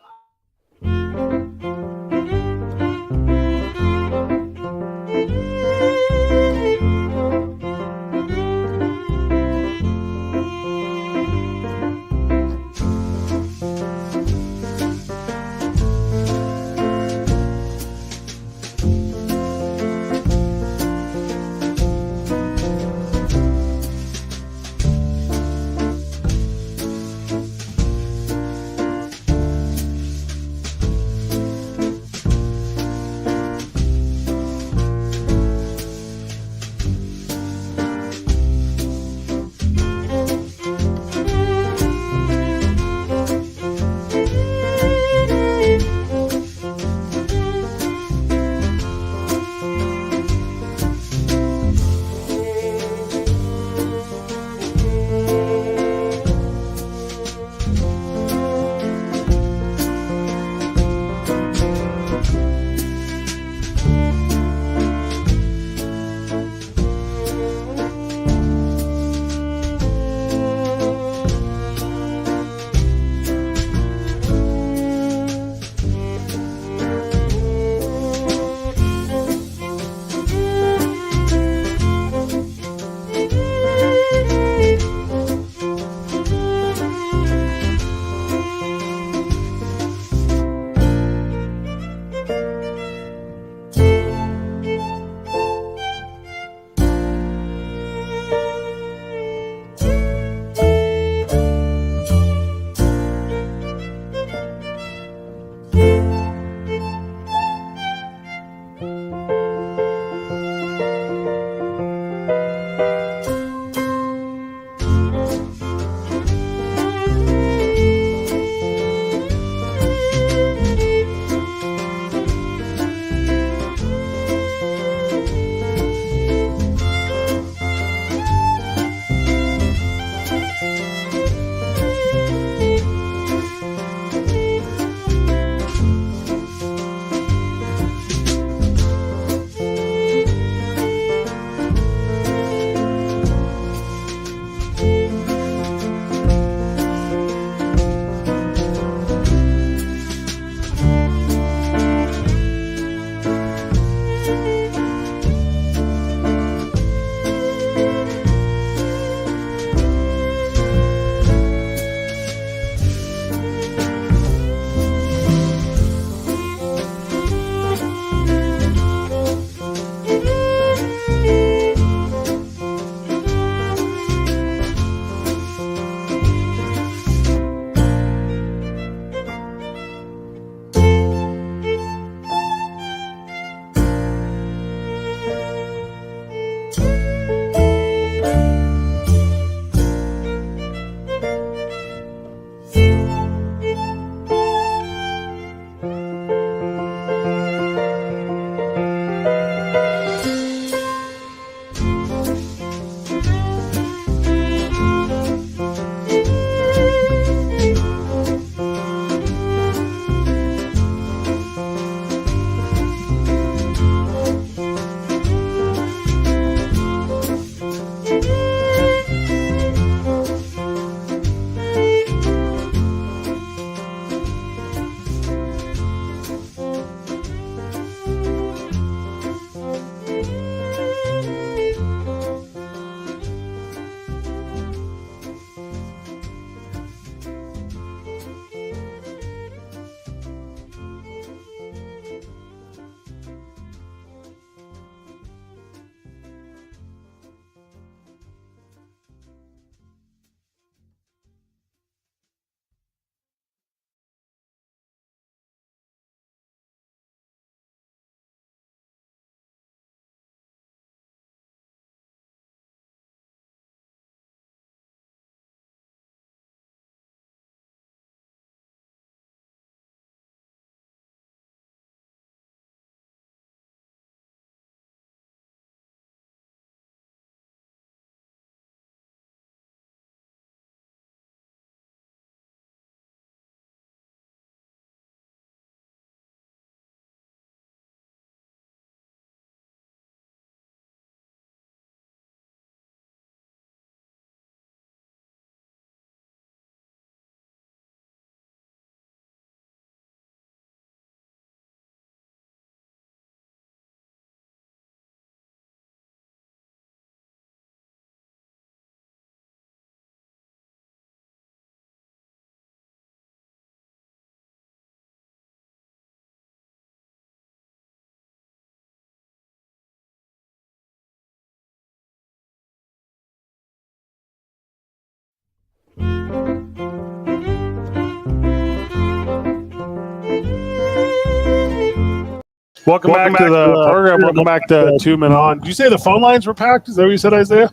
H: Welcome back to the program. Welcome back to 2 Men On. Did you say the phone lines were packed? Is that what you said, Isaiah?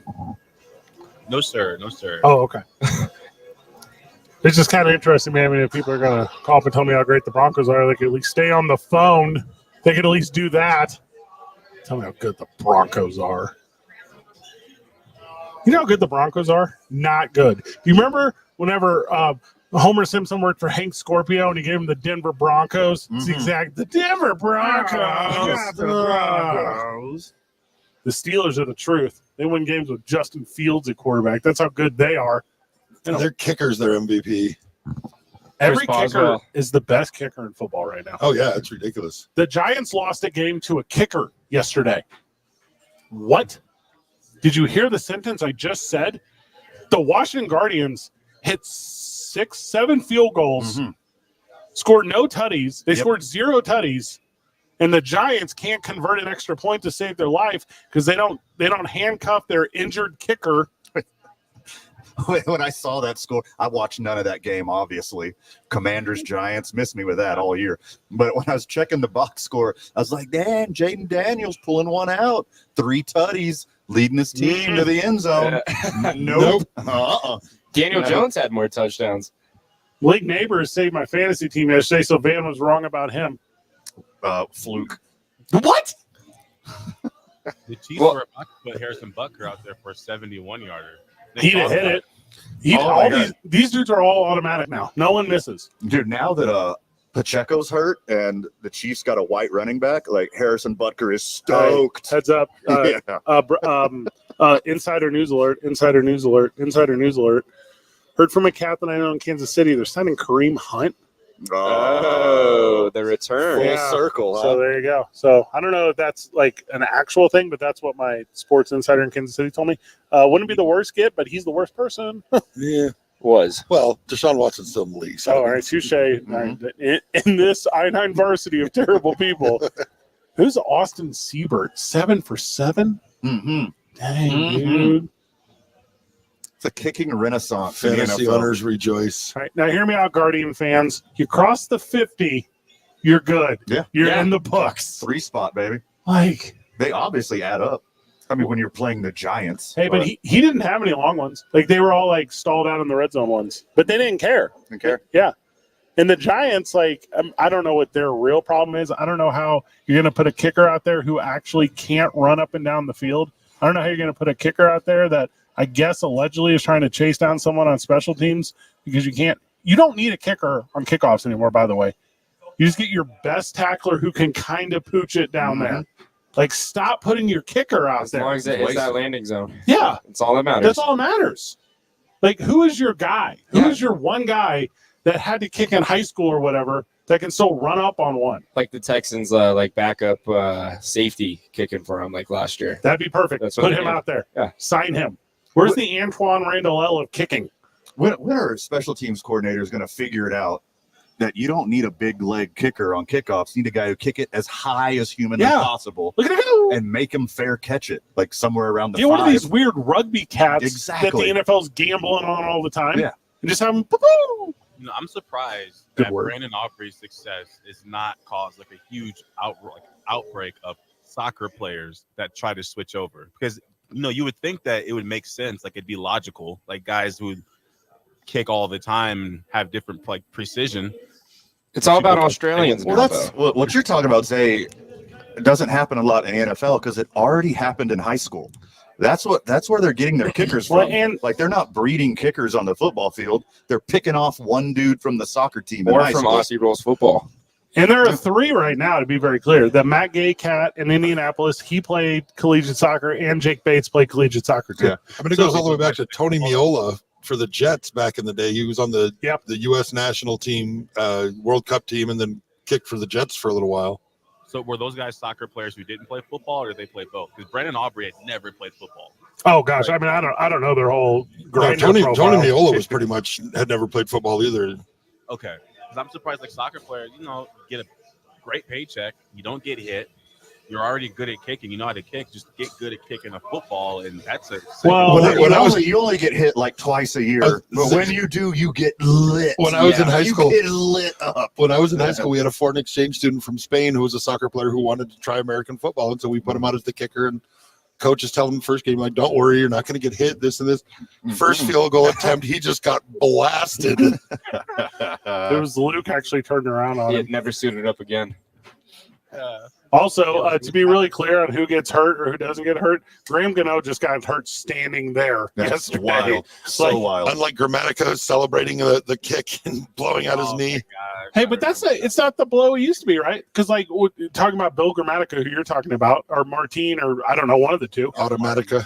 E: No, sir. No, sir.
H: Oh, okay. It's just kind of interesting, man. I mean, if people are going to call up and tell me how great the Broncos are, they could at least stay on the phone. They could at least do that. Tell me how good the Broncos are. You know how good the Broncos are? Not good. Do you remember whenever Homer Simpson worked for Hank Scorpio and he gave him the Denver Broncos? It's the Denver Broncos. The Broncos. The Steelers are the truth. They win games with Justin Fields at quarterback. That's how good they are.
A: Their kicker's their MVP.
H: Every
F: Chris
H: kicker
F: Boswell.
H: is the best kicker in football right now.
A: Oh yeah, it's ridiculous.
H: The Giants lost a game to a kicker yesterday. What? Did you hear the sentence I just said? The Washington Guardians hit 6-7 field goals, scored no tutties. They scored 0 tutties, and the Giants can't convert an extra point to save their life because they don't handcuff their injured kicker.
C: When I saw that score, I watched none of that game, obviously. Commanders, Giants, missed me with that all year. But when I was checking the box score, I was like, damn, Jaden Daniels pulling one out. 3 tutties, leading his team to the end zone. Nope.
F: Daniel Jones had more touchdowns.
H: League Neighbors saved my fantasy team yesterday, so Van was wrong about him.
C: Fluke.
H: What?
E: The Chiefs were about to put Harrison Butker out there for a 71-yarder.
H: He'd have hit it. These dudes are all automatic now. No one misses.
C: Dude, now that Pacheco's hurt and the Chiefs got a white running back, like Harrison Butker is stoked.
H: Heads up. Insider news alert. Insider news alert. Insider news alert. Heard from a captain I know in Kansas City. They're signing Kareem Hunt.
F: Oh, the return.
C: Full circle.
H: So there you go. So I don't know if that's like an actual thing, but that's what my sports insider in Kansas City told me. Wouldn't be the worst get, but he's the worst person.
A: Yeah.
F: Was.
A: Well, Deshaun Watson's still in the league. So
H: All right, touche. All right. In this I-9 varsity of terrible people, who's Austin Siebert? 7 for 7?
C: Mm-hmm.
H: Dang, dude.
C: It's a kicking renaissance. in the
A: fantasy
C: NFL.
A: owners rejoice.
H: All right, now hear me out, Guardian fans. You cross the 50, you're good.
C: Yeah.
H: You're in the books.
C: 3 spot, baby.
H: Like,
C: They obviously add up. I mean, when you're playing the Giants.
H: hey, but he didn't have any long ones. Like, they were all, like, stalled out in the red zone ones. But they didn't care.
C: Didn't care.
H: Yeah. And the Giants, like, I don't know what their real problem is. I don't know how you're going to put a kicker out there who actually can't run up and down the field. I don't know how you're going to put a kicker out there that I guess allegedly is trying to chase down someone on special teams because you don't need a kicker on kickoffs anymore, by the way. You just get your best tackler who can kind of pooch it down there. Like, stop putting your kicker out
F: As
H: there.
F: long as it hits that landing zone.
H: Yeah.
F: That's all that matters.
H: That's all that matters. Like, who is your guy? Who is your one guy that had to kick in high school or whatever that can still run up on one?
F: Like the Texans, like backup safety kicking for him like last year.
H: That'd be perfect.
F: That's what
H: Put
F: they
H: him
F: do.
H: out there.
F: Yeah.
H: Sign him. Where's the Antoine Randall L of kicking?
C: When are special teams coordinators going to figure it out that you don't need a big leg kicker on kickoffs? You need a guy who kick it as high as humanly possible
H: Look at him.
C: and make him fair catch it, like somewhere around the
H: Get one of
C: 5.
H: these weird rugby cats
C: Exactly.
H: that the NFL's gambling on all the time.
C: Yeah.
H: And just have them, poo-poo.
E: You know, I'm surprised
H: Good
E: that
H: word.
E: Brandon Aubrey's success is not caused like a huge outbreak of soccer players that try to switch over. Because, you know, you would think that it would make sense, like it'd be logical, like guys who would kick all the time and have different like precision.
F: It's all about Australians.
C: Well,
F: now,
C: that's
F: though.
C: what you're talking about, Zay. It doesn't happen a lot in the NFL because it already happened in high school. That's where they're getting their kickers
H: Well,
C: from.
H: and-
C: Like, they're not breeding kickers on the football field. They're picking off one dude from the soccer team in
F: Or
C: high
F: from
C: school.
F: Aussie Rules football.
H: And there are 3 right now, to be very clear. The Matt Gay cat in Indianapolis, he played collegiate soccer, and Jake Bates played collegiate soccer, too.
C: Yeah.
A: I mean, it goes all the way back to Tony Miola for the Jets back in the day. He was on the U.S. national team, World Cup team, and then kicked for the Jets for a little while.
E: So were those guys soccer players who didn't play football, or did they play both? Because Brandon Aubrey had never played football.
H: Oh, gosh. I mean, I don't know their whole
A: No,
H: grinder
A: Tony
H: profile.
A: Miola was pretty much had never played football either.
E: Okay. Because I'm surprised, like soccer players, you know, get a great paycheck, you don't get hit, you're already good at kicking. You know how to kick. Just get good at kicking a football, and that's a
H: Well,
C: you only get hit like twice a year, but when you do, you get lit.
A: When I was in high school,
C: you get lit up.
A: when I was in high school, we had a foreign exchange student from Spain who was a soccer player who wanted to try American football, and so we put him out as the kicker. And coach is telling him the first game, like, "Don't worry, you're not going to get hit. This and this." First field goal attempt, he just got blasted.
H: There was Luke actually turned around on him.
F: It never suited up again.
H: Also, to be really clear on who gets hurt or who doesn't get hurt, Graham Gano just got hurt standing there
C: That's
H: yesterday.
C: wild. So wild.
A: Unlike Grammatica celebrating the kick and blowing out his knee.
H: Hey, but it's not the blow it used to be, right? Because like talking about Bill Grammatica, who you're talking about, or Martine, or I don't know, one of the two.
A: Automatica.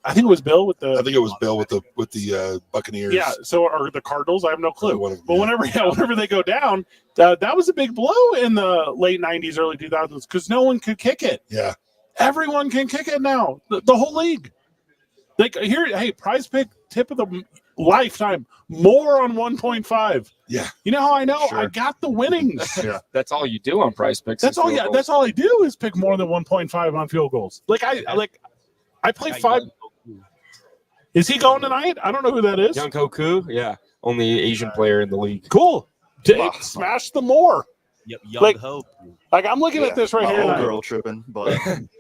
H: I think it was Bill with the.
A: I think it was Bill with the Buccaneers.
H: Yeah. So or the Cardinals, I have no clue.
A: One of them,
H: But whenever they go down, that was a big blow in the late '90s, early 2000s, because no one could kick it.
A: Yeah.
H: Everyone can kick it now. The whole league. Like hey, Prize Pick tip of the lifetime, more on 1.5.
A: Yeah.
H: You know how I know?
C: Sure.
H: I got the winnings.
C: Yeah.
F: That's all you do on Price Picks.
H: That's all. Yeah, that's all I do is pick more than 1.5 on field goals. I play 5. Is he going tonight? I don't know who that is.
F: Young Koku, yeah, only Asian player in the league.
H: Cool. Dave, smash the more.
E: Yep, Young
H: Like-
E: Hope.
H: Like I'm looking at this right
C: My
H: here.
C: old
H: tonight.
C: girl tripping, but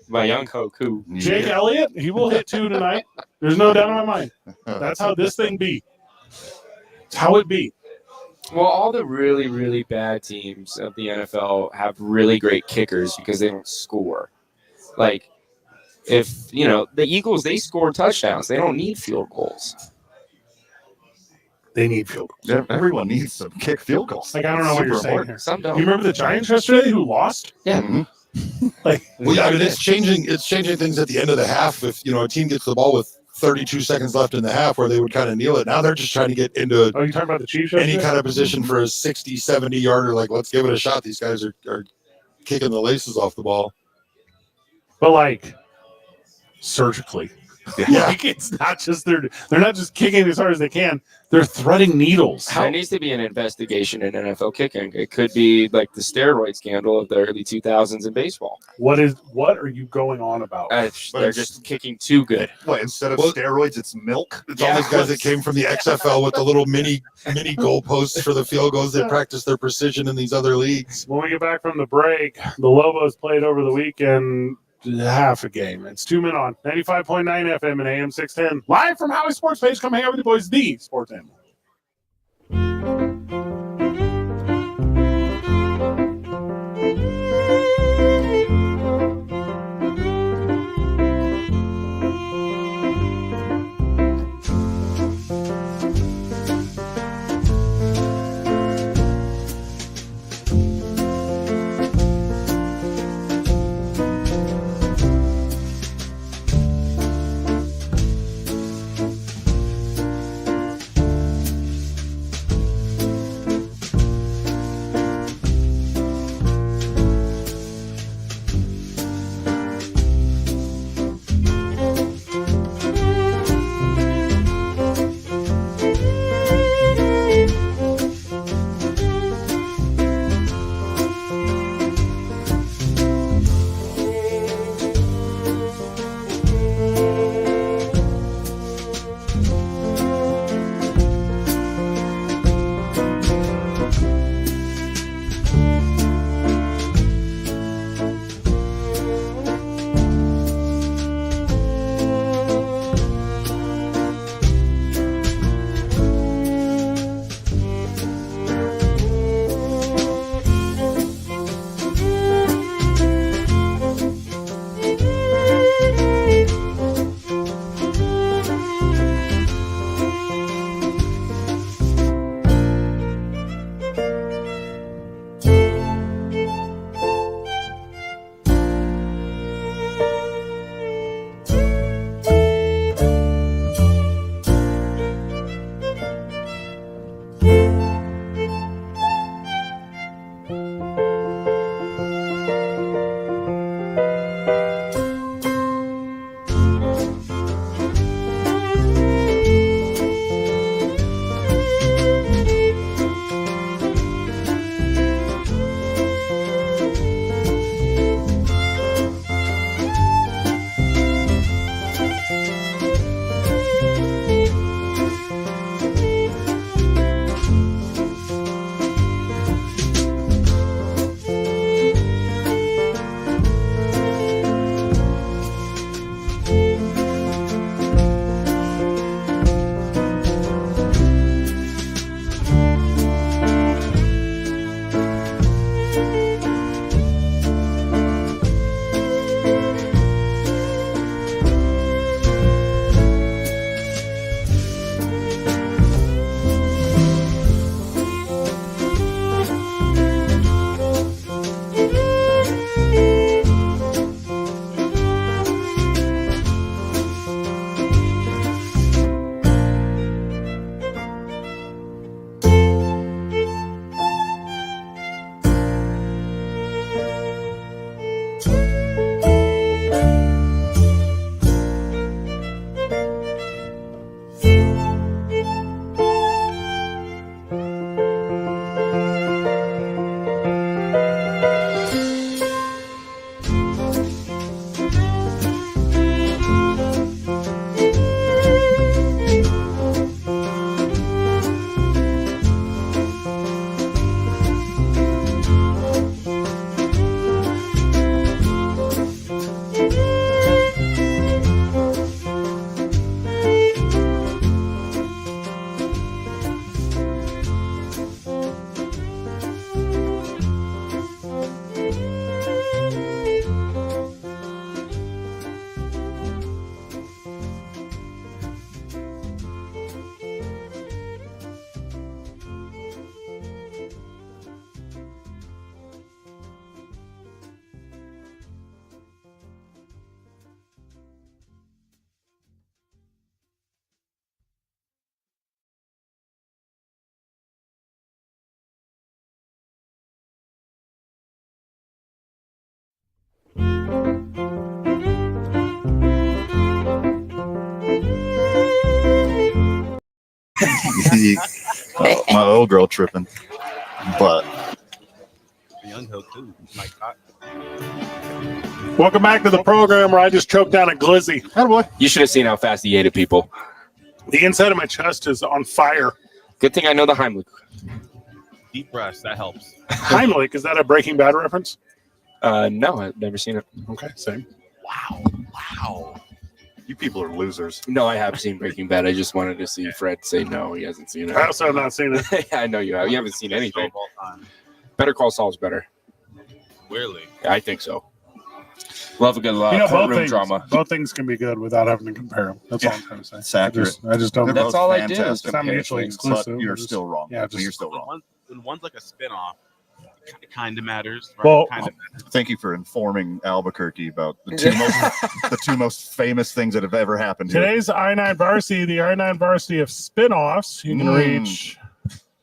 F: My Young Koku.
H: Jake Elliott, he will hit 2 tonight. There's no doubt in my mind. That's how this thing be. It's how it be.
F: Well, all the really, really bad teams of the NFL have really great kickers because they don't score. Like, if, the Eagles, they score touchdowns. They don't need field goals.
H: They need field goals.
C: yeah, everyone needs to kick field goals.
H: Like I don't know what
C: Super
H: you're saying
C: important.
H: here.
F: Some
H: You
F: don't.
H: remember the Giants yesterday who lost?
F: Yeah.
C: Mhm.
H: Like
A: Well, yeah, I mean, it's changing things at the end of the half. If a team gets the ball with 32 seconds left in the half, where they would kind of kneel it. Now they're just trying to get into
H: oh, you talking about the Chiefs?
A: any
H: yesterday?
A: kind of position for a 60, 70 yarder. Like, let's give it a shot. These guys are kicking the laces off the ball.
H: But like surgically.
A: Yeah.
H: Like it's not just they're not just kicking as hard as they can. They're threading needles.
F: There needs to be an investigation in NFL kicking. It could be like the steroid scandal of the early 2000s in baseball.
H: What are you going on about?
F: They're just kicking too good.
C: What, instead of
A: Well-
C: steroids, it's milk?
A: It's all these guys that came from the XFL with the little mini goalposts for the field goals. They practice their precision in these other leagues.
H: When we get back from the break, the Lobos played over the weekend half a game. It's 2 men on 95.9 FM and AM 610. Live from Howie Sports Page. Come hang out with the boys, the Sports Animal.
C: My old girl tripping. But
E: The young hill too. Like,
H: Welcome back to the program where I just choked down a glizzy.
C: attaboy.
F: You should have seen how fast he ate it, people.
H: The inside of my chest is on fire.
F: Good thing I know the Heimlich.
E: deep breaths, that helps.
H: Heimlich, is that a Breaking Bad reference?
F: No, I've never seen it.
H: Okay, same.
E: Wow.
C: You people are losers.
F: No, I have seen Breaking Bad. I just wanted to see Fred say no, he hasn't seen
H: I
F: it.
H: also have not seen it.
F: I know you have. You haven't seen anything.
E: Of all time.
F: Better Call Saul's better.
E: Really?
F: I think so. Love a good courtroom drama.
H: Both things can be good without having to compare them. That's all I'm trying to say.
C: It's accurate.
H: I just don't.
C: They're
F: That's
C: both
F: all I do.
C: fantastic
H: It's not mutually
C: things,
H: exclusive.
C: but you're
H: Just-
C: still wrong.
H: yeah, just-
C: You're still wrong.
E: When one's like a spinoff, it kind of matters. Right?
H: Well,
E: kind of.
C: Thank you for informing Albuquerque about the two most famous things that have ever happened here.
H: Today's I-9 Varsity, the I-9 Varsity of spin-offs. You can
C: Mm.
H: reach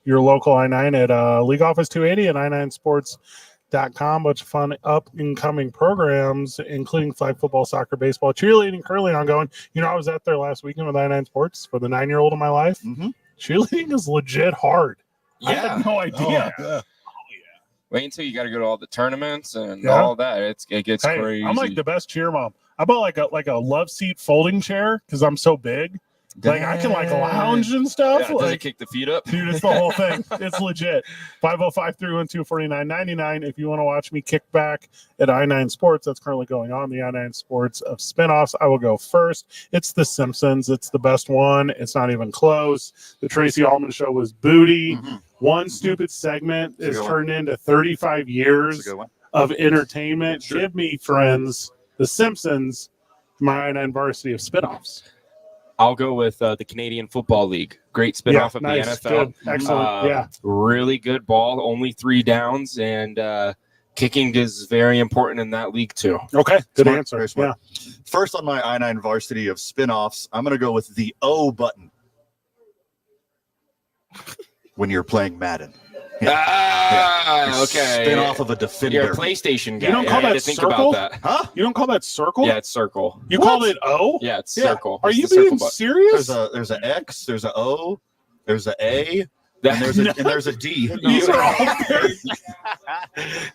H: your local I-9 at League Office 280 and i9sports.com. Bunch of fun up-and-coming programs, including flag football, soccer, baseball, cheerleading, curling ongoing. You know, I was out there last weekend with I-9 Sports for the 9-year-old in my life.
C: Mhm.
H: Cheerleading is legit hard. I
F: Yeah.
H: had no idea.
A: yeah.
F: Wait until you got to go to all the tournaments and
H: Yeah.
F: all that. It gets
H: Hey,
F: crazy.
H: I'm like the best cheer mom. I bought like a love seat folding chair because I'm so big. Like I can like lounge and stuff.
F: Yeah, does it
H: like,
F: kick the feet up?
H: dude, it's the whole thing. It's legit. 505-312-4999. If you want to watch me kick back at I9 Sports, that's currently going on. The I9 Sports of spinoffs. I will go first. It's The Simpsons. It's the best one. It's not even close. The Tracy Ullman Show was booty.
C: Mhm.
H: One stupid segment
C: That's a
H: is
C: good
H: turned into 35
C: That's a
H: years
C: good one.
H: of entertainment.
C: Sure.
H: Give me, friends, The Simpsons, my I9 Varsity of spinoffs.
F: I'll go with the Canadian Football League. Great spinoff of
H: nice,
F: the NFL.
H: good, excellent. Yeah.
F: Really good ball, only 3 downs, and kicking is very important in that league too.
H: Okay, good
C: Smart,
H: answer.
C: very smart. First on my I-9 Varsity of spinoffs, I'm going to go with the O button. When you're playing Madden.
F: Okay.
C: Spin off of a defender.
F: You're a PlayStation guy.
H: You don't call
F: I had
H: that
F: to think
H: circle?
F: about that.
C: Huh?
H: You don't call that circle?
F: Yeah, it's circle.
H: You
C: What?
H: called it O?
F: Yeah, it's
C: Yeah.
F: circle.
H: Are
F: It's
H: you
F: the circle
H: being
F: button.
H: serious?
C: There's a X, there's a O, there's a A,
F: That-
C: and there's a D.
H: These are all very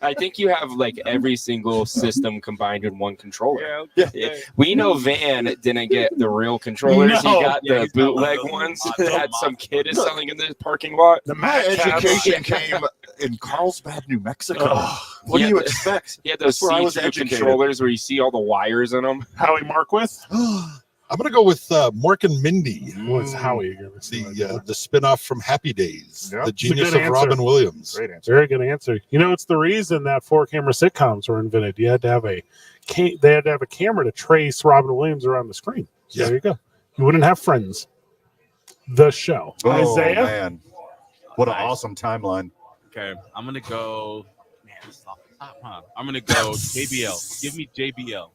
F: I think you have like every single system combined in one controller.
E: Yeah.
F: We know Van didn't get the real controllers.
H: No.
F: He got
E: Yeah,
F: the
E: he's got
F: bootleg
E: those
F: ones
E: mod-
F: that
E: those
F: some
E: mods.
F: kid is selling in the parking lot.
H: the
C: My
H: Mad Cats.
C: education came in Carlsbad, New Mexico.
H: Ugh.
C: What do
F: Yeah.
C: you expect?
F: He had those
C: That's where I was
F: see-through
C: educated.
F: controllers where you see all the wires in them.
H: Howie Marquith.
A: I'm gonna go with Mork and Mindy,
H: What's Howie?
A: the spinoff from Happy Days,
C: Yep.
A: the
H: It's a
A: genius
H: good
A: of
H: answer.
A: Robin Williams.
C: Great answer.
H: Very good answer. You know, it's the reason that 4-camera sitcoms were invented. You had to have they had to have a camera to trace Robin Williams around the screen. So
A: Yeah.
H: there you go. You wouldn't have Friends. The show.
C: Oh,
H: Isaiah.
C: man. What an
E: Nice.
C: awesome timeline.
E: Okay, I'm gonna go. Man, this is off the top, huh? I'm gonna go JBL. Give me JBL.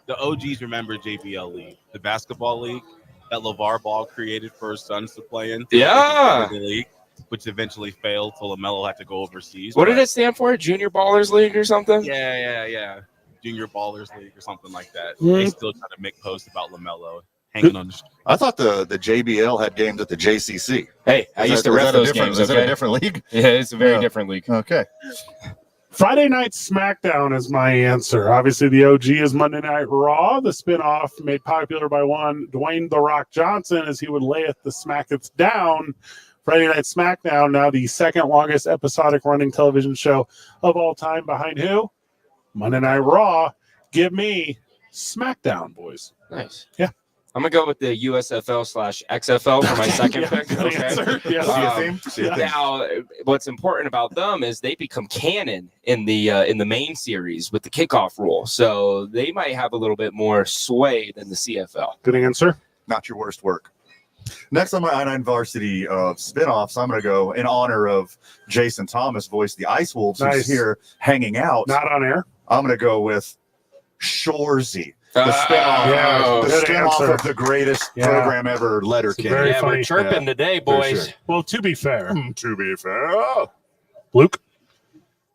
E: The OGs remember JBL League, the basketball league that LeVar Ball created for his sons to play in.
F: Yeah.
E: The league, which eventually failed, so LaMelo had to go overseas.
F: What did
E: But-
F: it stand for? Junior Ballers League or something?
E: Yeah. Junior Ballers League or something like that.
H: Mhm.
E: They still try to make posts about LaMelo hanging on the street.
C: I thought the JBL had games at the JCC.
F: Hey, I used to ref those games.
C: Is that a
F: Okay?
C: different league?
F: Yeah, it's a very
C: Yeah.
F: different league.
C: Okay.
H: Friday Night SmackDown is my answer. Obviously, the OG is Monday Night Raw. The spinoff made popular by one Dwayne The Rock Johnson as he would layeth the smacketh down. Friday Night SmackDown, now the second longest episodic running television show of all time. Behind who? Monday Night Raw. Give me SmackDown, boys.
F: Nice.
H: Yeah.
F: I'm gonna go with the USFL/XFL for my second
H: Yeah,
F: pick.
H: good
F: Okay.
H: answer. Yeah.
C: See a
F: Um,
C: theme? See a theme.
F: Now, what's important about them is they become canon in the main series with the kickoff rule, so they might have a little bit more sway than the CFL.
H: Good answer.
C: Not your worst work. Next on my I-9 Varsity spinoffs, I'm going to go in honor of Jason Thomas, voiced the Ice Wolves,
H: Nice.
C: who's here hanging out.
H: Not on air.
C: I'm going to go with Shorzy, the
F: Oh,
C: spinoff,
H: yeah,
C: the
H: good
C: spinoff
H: answer.
C: of the greatest
H: Yeah.
C: program ever, Letterkenny.
H: Very
F: yeah,
H: funny.
F: we're chirping today, boys.
C: sure.
H: Well, to be fair,
C: To be fair.
H: Luke.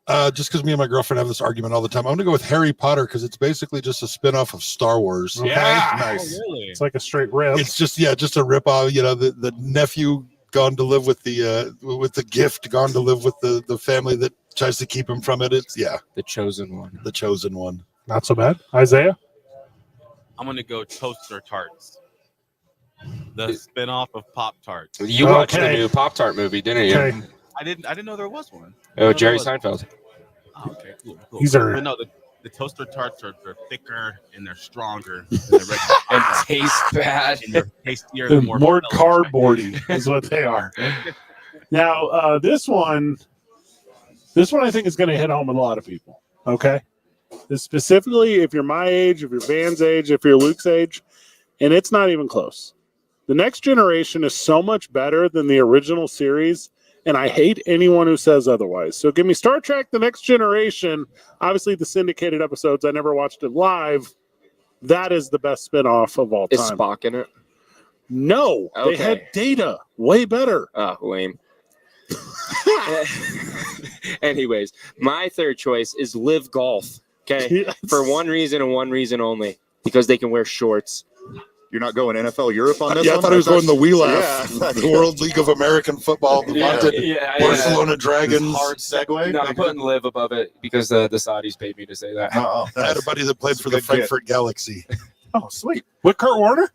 A: Just because me and my girlfriend have this argument all the time, I'm going to go with Harry Potter because it's basically just a spinoff of Star Wars.
H: Okay.
C: Nice.
E: Oh, really?
H: It's like a straight rip.
A: It's just just a rip off. The nephew gone to live with the gift, gone to live with the family that tries to keep him from it. It's
F: The chosen one.
A: the chosen one.
H: Not so bad. Isaiah?
E: I'm gonna go Toaster Tarts, the spinoff of Pop Tarts.
F: You watched the
H: Okay.
F: new Pop-Tart movie, didn't you?
H: Okay.
E: I didn't know there was one.
F: Oh,
E: No,
F: Jerry
E: there wasn't.
F: Seinfeld.
E: Oh, okay, cool.
H: These are-
E: But no, the Toaster Tarts they're thicker and they're stronger than the regular
F: And
E: Pop-Tarts.
F: tastes bad.
E: And they're tastier
H: They're
E: and
H: more
E: vanilla.
H: cardboardy is what they are. Now, this one I think is going to hit home with a lot of people. Okay, specifically if you're my age, if you're Van's age, if you're Luke's age, and it's not even close. The Next Generation is so much better than the original series, and I hate anyone who says otherwise. So give me Star Trek: The Next Generation. Obviously, the syndicated episodes. I never watched it live. That is the best spinoff of all
F: Is
H: time.
F: Spock in it?
H: No, they
F: Okay.
H: had Data. Way better.
F: Oh, lame. Anyways, my third choice is Live Golf. Okay,
H: Yes.
F: for one reason and one reason only, because they can wear shorts.
C: You're not going NFL Europe on this
A: I
C: one?
A: thought it was going the We Laugh,
C: Yeah.
A: the World League of American Football, the vaunted Barcelona Dragons.
C: Hard segue.
F: No, I'm putting Live above it because the Saudis paid me to say that.
C: Oh,
A: I had a buddy that played
C: That's
A: for
C: a
A: the
C: good get.
A: Frankfurt Galaxy.
H: Oh, sweet. With Kurt Warner?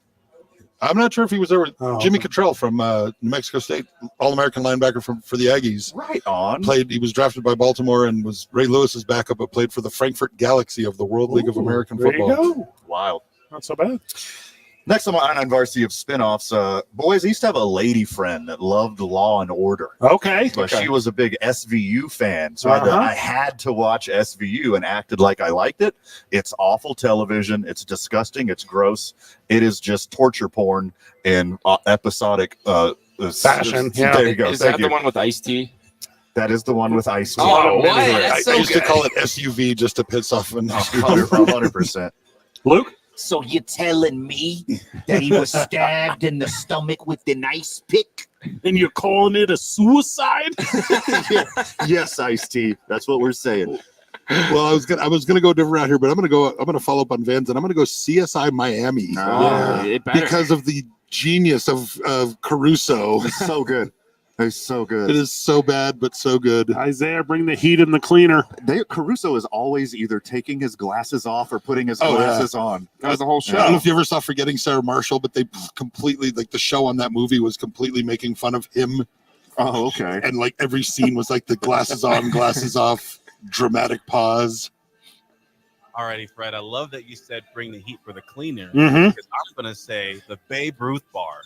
A: I'm not sure if he was there with
H: Oh,
A: Jimmy
H: okay.
A: Cottrell from New Mexico State, All-American linebacker for the Aggies.
C: right on.
A: He was drafted by Baltimore and was Ray Lewis's backup, but played for the Frankfurt Galaxy of the World League of
H: Ooh,
A: American
H: there
A: Football.
H: you go.
C: Wild.
H: Not so bad.
C: Next on Varsity of spinoffs, boys, I used to have a lady friend that loved Law and Order.
H: Okay.
C: But she was a big SVU fan, so I had to watch SVU and acted like I liked it. It's awful television. It's disgusting. It's gross. It is just torture porn in episodic
H: Fashion, yeah.
C: There you go.
F: Is
C: Thank
F: that
C: you.
F: the one with Ice-T?
C: That is the one with Ice.
F: Oh, what?
A: I
F: That's so
A: used to
F: good.
A: call it SUV just to piss off an
C: 100%.
H: Luke?
I: So you're telling me that he was stabbed in the stomach with an ice pick?
H: And you're calling it a suicide?
C: Yes, Ice T. That's what we're saying.
A: Well, I was gonna go different out here, but I'm gonna follow up on Vans and I'm gonna go CSI Miami
F: It better.
A: because of the genius of Caruso.
C: It's so good. It's so
A: It
C: good.
A: is so bad, but so good.
H: Isaiah, bring the heat in the cleaner.
C: Caruso is always either taking his glasses off or putting his
A: Oh, yeah.
C: glasses on.
F: That was the whole
A: I don't know
F: show.
A: if you ever saw Forgetting Sarah Marshall, but they completely the show on that movie was completely making fun of him,
C: Oh, okay.
A: and every scene was the glasses on, glasses off, dramatic pause.
E: Alrighty, Fred. I love that you said bring the heat for the cleaner.
H: Mm-hmm.
E: Because I'm gonna say the Babe Ruth bar,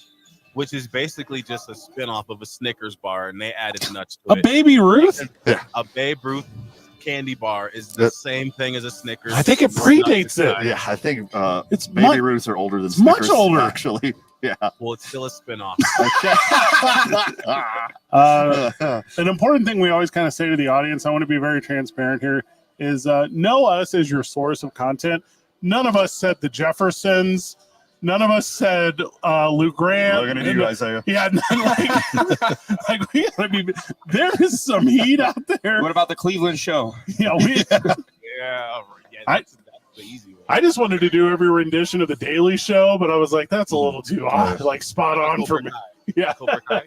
E: which is basically just a spinoff of a Snickers bar, and they added nuts to
H: A
E: it.
H: baby Ruth?
E: A Babe Ruth candy bar is the same thing as a Snickers.
H: I think it predates it.
C: Yeah, I think
H: It's
C: Baby Ruths are older than
H: it's much
C: Snickers,
H: older.
C: actually. Yeah.
E: Well, it's still a spinoff.
H: An important thing we always kind of say to the audience, I want to be very transparent here, is know us as your source of content. None of us said the Jeffersons. None of us said Luke Grant.
C: Looking at you, Isaiah.
H: Yeah, we gotta be. There is some heat out there.
F: What about the Cleveland show?
H: Yeah,
E: Yeah, that's the easy one.
H: I just wanted to do every rendition of the Daily Show, but I was like, that's a little too spot on for me. Yeah.
E: Cobra Kai.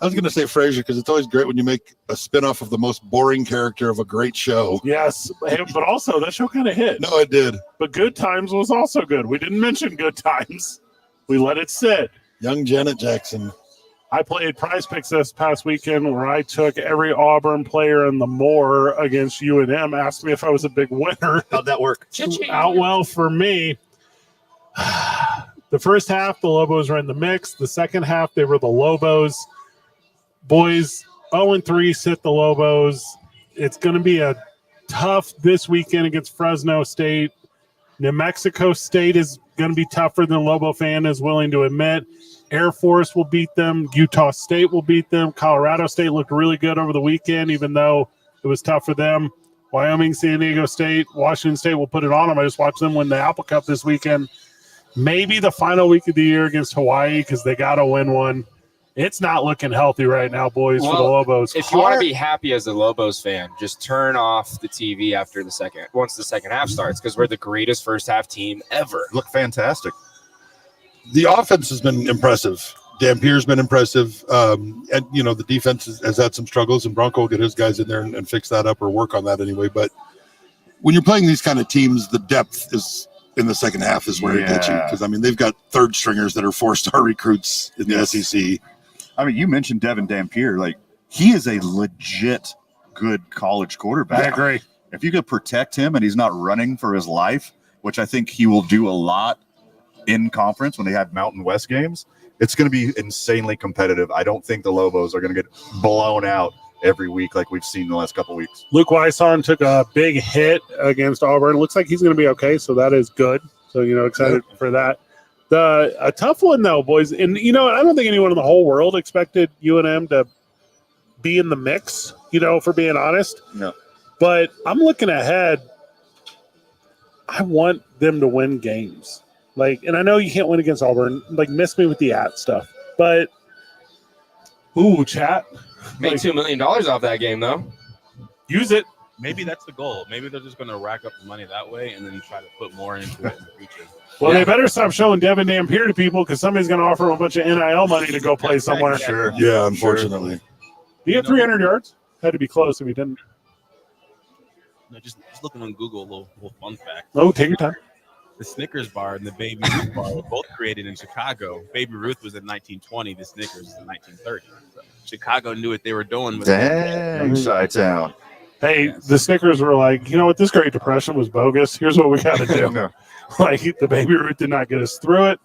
A: I was going to say Frasier because it's always great when you make a spinoff of the most boring character of a great show.
H: Yes, but also that show kind of hit.
A: No, it did.
H: But Good Times was also good. We didn't mention Good Times. We let it sit.
A: Young Janet Jackson.
H: I played Prize Picks this past weekend where I took every Auburn player in the Moore against UNM, asked me if I was a big winner.
C: How'd that work?
H: Out well for me. The first half, the Lobos were in the mix. The second half, they were the Lobos. Boys, 0-3 sit the Lobos. It's going to be a tough this weekend against Fresno State. New Mexico State is going to be tougher than Lobo fan is willing to admit. Air Force will beat them. Utah State will beat them. Colorado State looked really good over the weekend, even though it was tough for them. Wyoming, San Diego State, Washington State will put it on them. I just watched them win the Apple Cup this weekend. Maybe the final week of the year against Hawaii because they got to win one. It's not looking healthy right now, boys, for the
F: Well,
H: Lobos.
F: If you want to be happy as a Lobos fan, just turn off the TV after once the second half starts, because we're the greatest first half team ever.
C: Look fantastic.
A: The offense has been impressive. Dampier's been impressive. And, the defense has had some struggles, and Bronco will get his guys in there and fix that up or work on that anyway. But when you're playing these kind of teams, the depth is in the second half is where it gets you. Because, they've got third stringers that are 4-star recruits in the SEC.
C: You mentioned Devin Dampier. Like, he is a legit good college quarterback.
H: I agree.
C: If you could protect him and he's not running for his life, which I think he will do a lot in conference when they have Mountain West games, it's going to be insanely competitive. I don't think the Lobos are going to get blown out every week like we've seen the last couple of weeks.
H: Luke Weisson took a big hit against Auburn. Looks like he's going to be okay, so that is good. So, excited for that. A tough one, though, boys. And, I don't think anyone in the whole world expected UNM to be in the mix, for being honest.
C: No.
H: But I'm looking ahead. I want them to win games. And I know you can't win against Auburn. Miss me with the stuff. But, chat.
F: Made $2 million off that game, though.
H: Use it.
E: Maybe that's the goal. Maybe they're just going to rack up the money that way and then try to put more into it in the future.
H: Well, they better stop showing Devin Dampier to people, because somebody's going to offer him a bunch of NIL money to go play somewhere.
C: Sure.
A: Yeah, unfortunately.
H: He had 300 yards. Had to be close if he didn't.
E: No, just looking on Google, a little fun fact.
H: Oh, take your time.
E: The Snickers bar and the Baby Ruth bar were both created in Chicago. Baby Ruth was in 1920. The Snickers is in 1930. So Chicago knew what they were doing.
C: Dang, Chi-Town.
H: Hey, the Snickers were like, you know what? This Great Depression was bogus. Here's what we got to do.
C: No.
H: The Baby Ruth did not get us through it.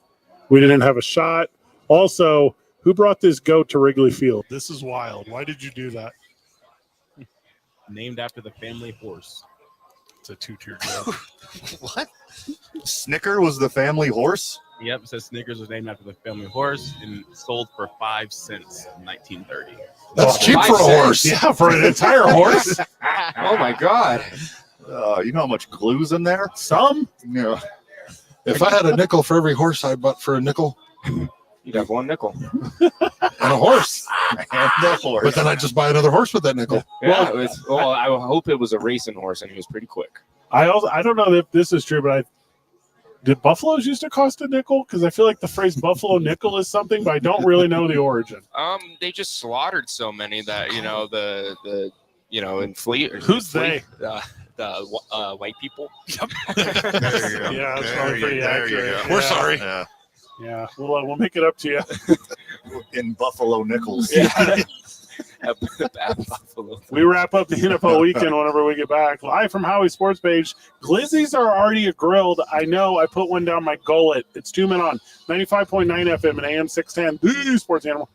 H: We didn't have a shot. Also, who brought this goat to Wrigley Field? This is wild. Why did you do that?
E: Named after the family horse.
H: It's a two-tier goat.
C: What? Snicker was the family horse?
E: Yep, it says Snickers was named after the family horse and sold for 5 cents in 1930.
A: That's cheap for a horse.
H: Yeah, for an entire horse.
F: Oh, my God.
C: You know how much glue's in there?
H: Some.
C: Yeah.
A: If I had a nickel for every horse I bought for a nickel
F: You'd have one nickel.
A: and a horse,
C: And the horse.
A: but then I just buy another horse with that nickel.
F: Yeah, I hope it was a racing horse and he was pretty quick.
H: I don't know if this is true, but did buffaloes used to cost a nickel? Because I feel like the phrase buffalo nickel is something, but I don't really know the origin.
F: They just slaughtered so many that in Fleet.
H: Who's
F: Fleet, the white people.
C: There you go.
H: Yeah, that's
C: There
H: probably pretty
C: there you
H: accurate.
C: go.
A: We're sorry.
C: Yeah.
H: Yeah, we'll make it up to you.
C: In Buffalo Nickels.
F: Yeah. Buffalo.
H: We wrap up the NFL weekend whenever we get back. Live from Howie Sports Page. Glizzies are already grilled. I know. I put one down my gullet. It's 2 Men On 95.9 FM and AM 610. The Sports Animal.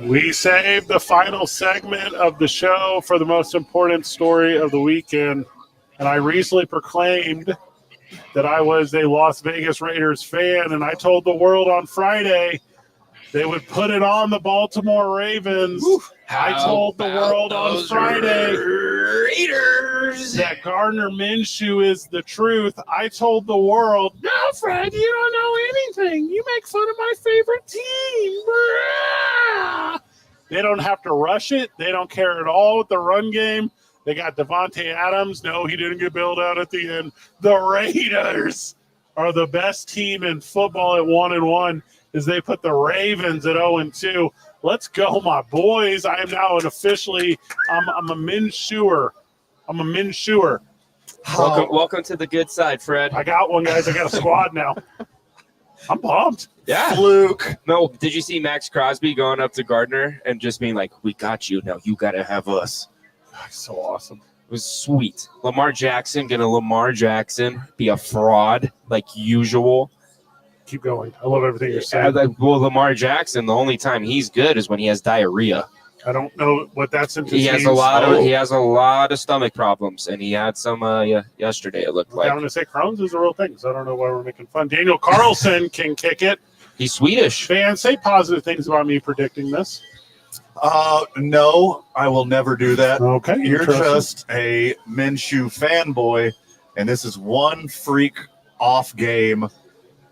H: We saved the final segment of the show for the most important story of the weekend, and I recently proclaimed that I was a Las Vegas Raiders fan, and I told the world on Friday they would put it on the Baltimore Ravens. I told the world on Friday
F: Raiders
H: that Gardner Minshew is the truth. I told the world, no, Fred, you don't know anything. You make fun of my favorite team. Brah. They don't have to rush it. They don't care at all with the run game. They got Devontae Adams. No, he didn't get bailed out at the end. The Raiders are the best team in football at 1-1 as they put the Ravens at 0-2. Let's go, my boys. I am now I'm a Minshewer. I'm a Minshewer.
F: Welcome to the good side, Fred.
H: I got one, guys. I got a squad now. I'm pumped.
F: Yeah.
C: Fluke.
F: No, did you see Max Crosby going up to Gardner and just being like, we got you. Now you got to have us.
H: So awesome.
F: It was sweet. Lamar Jackson, be a fraud like usual.
H: Keep going. I love everything you're saying.
F: Well, Lamar Jackson, the only time he's good is when he has diarrhea.
H: I don't know what that sentence
F: He has
H: means.
F: he has a lot of stomach problems, and he had some yesterday. It looked like.
H: I'm going to say Crohn's is a real thing, so I don't know why we're making fun. Daniel Carlson can kick it.
F: He's Swedish.
H: Fans, say positive things about me predicting this.
C: No, I will never do that.
H: Okay.
C: You're
H: interesting.
C: just a Minshew fanboy, and this is one freak off game,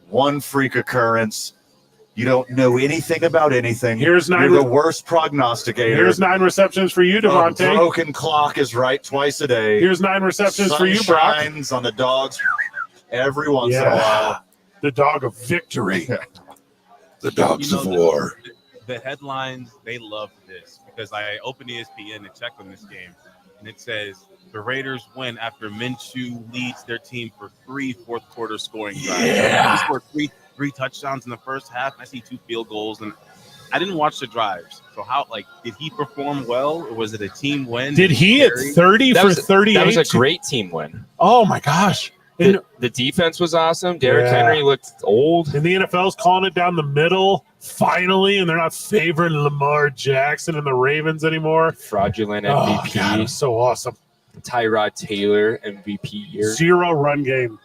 C: one freak occurrence. You don't know anything about anything.
H: Here's
C: You're the worst prognosticator.
H: Here's 9 receptions for you,
C: A
H: Devontae.
C: broken clock is right twice a day.
H: Here's 9 receptions
C: Sun
H: for you, Brock.
C: shines on the dogs every once in a while.
H: The dog of victory.
A: The dogs of war.
E: The headlines, they love this because I opened ESPN and checked on this game, and it says the Raiders win after Minshew leads their team for 3 fourth-quarter scoring drives.
H: Yeah.
E: He scored three touchdowns in the first half. I see 2 field goals, and I didn't watch the drives. So did he perform well, or was it a team win?
H: Did he hit 30 for 38?
F: That was a great team win.
H: Oh, my gosh. And
F: The defense was awesome. Derrick
H: Yeah.
F: Henry looked old.
H: the NFL's calling it down the middle, finally, and they're not favoring Lamar Jackson and the Ravens anymore.
F: Fraudulent
H: Oh,
F: MVP.
H: God, it was so awesome.
F: Tyrod Taylor MVP year.
H: 0 run game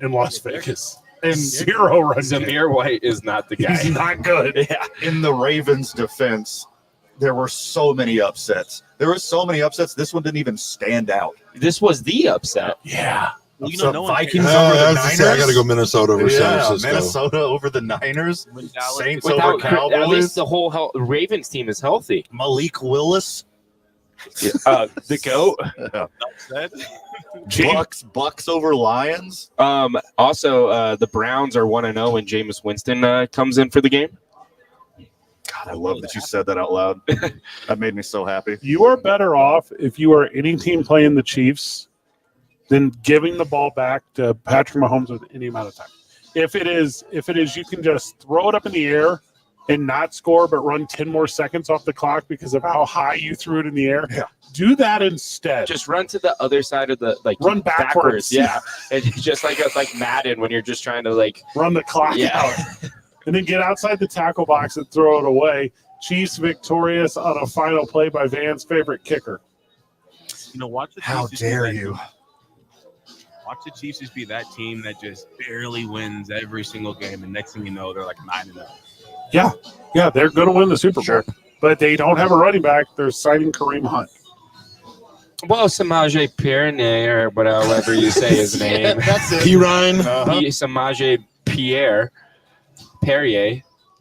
H: in Las Vegas. And 0 run game.
F: Zamir White is not the guy.
H: He's not good.
F: Yeah.
C: In the Ravens' defense, there were so many upsets. This one didn't even stand out.
F: This was the upset.
H: Yeah.
E: Well,
C: So
E: no one
C: Vikings
E: cares.
C: over the
A: I was gonna say, I
C: Niners?
A: got to go Minnesota over San
C: Yeah,
A: Francisco.
C: Minnesota over the Niners.
E: When Dallas-
C: Saints
F: Without,
C: over
F: at least
C: Cowboys.
F: the whole Ravens team is healthy.
C: Malik Willis.
F: The GOAT.
E: upset.
C: Bucks over Lions.
F: Also, the Browns are 1-0 when Jameis Winston comes in for the game.
C: God, I love that you said that out loud. That made me so happy.
H: You are better off if you are any team playing the Chiefs than giving the ball back to Patrick Mahomes with any amount of time. If it is, you can just throw it up in the air and not score, but run 10 more seconds off the clock because of how high you threw it in the air.
C: Yeah.
H: Do that instead.
F: Just run to the other side of the
H: Run backwards.
F: Yeah, it's just like Madden when you're just trying to
H: run the clock out. And then get outside the tackle box and throw it away. Chiefs victorious on a final play by Van's favorite kicker.
E: Watch the
C: How
E: Chiefs
C: dare
E: just be
C: you?
E: Watch the Chiefs just be that team that just barely wins every single game, and next thing you know, they're like 9-0.
H: Yeah, they're going to win the Super Bowl.
C: Sure.
H: But they don't have a running back. They're signing Kareem Hunt.
F: Well, Samaje Perine, or whatever you say his name.
C: That's it.
A: P. Ryan.
F: Samaje Perrier.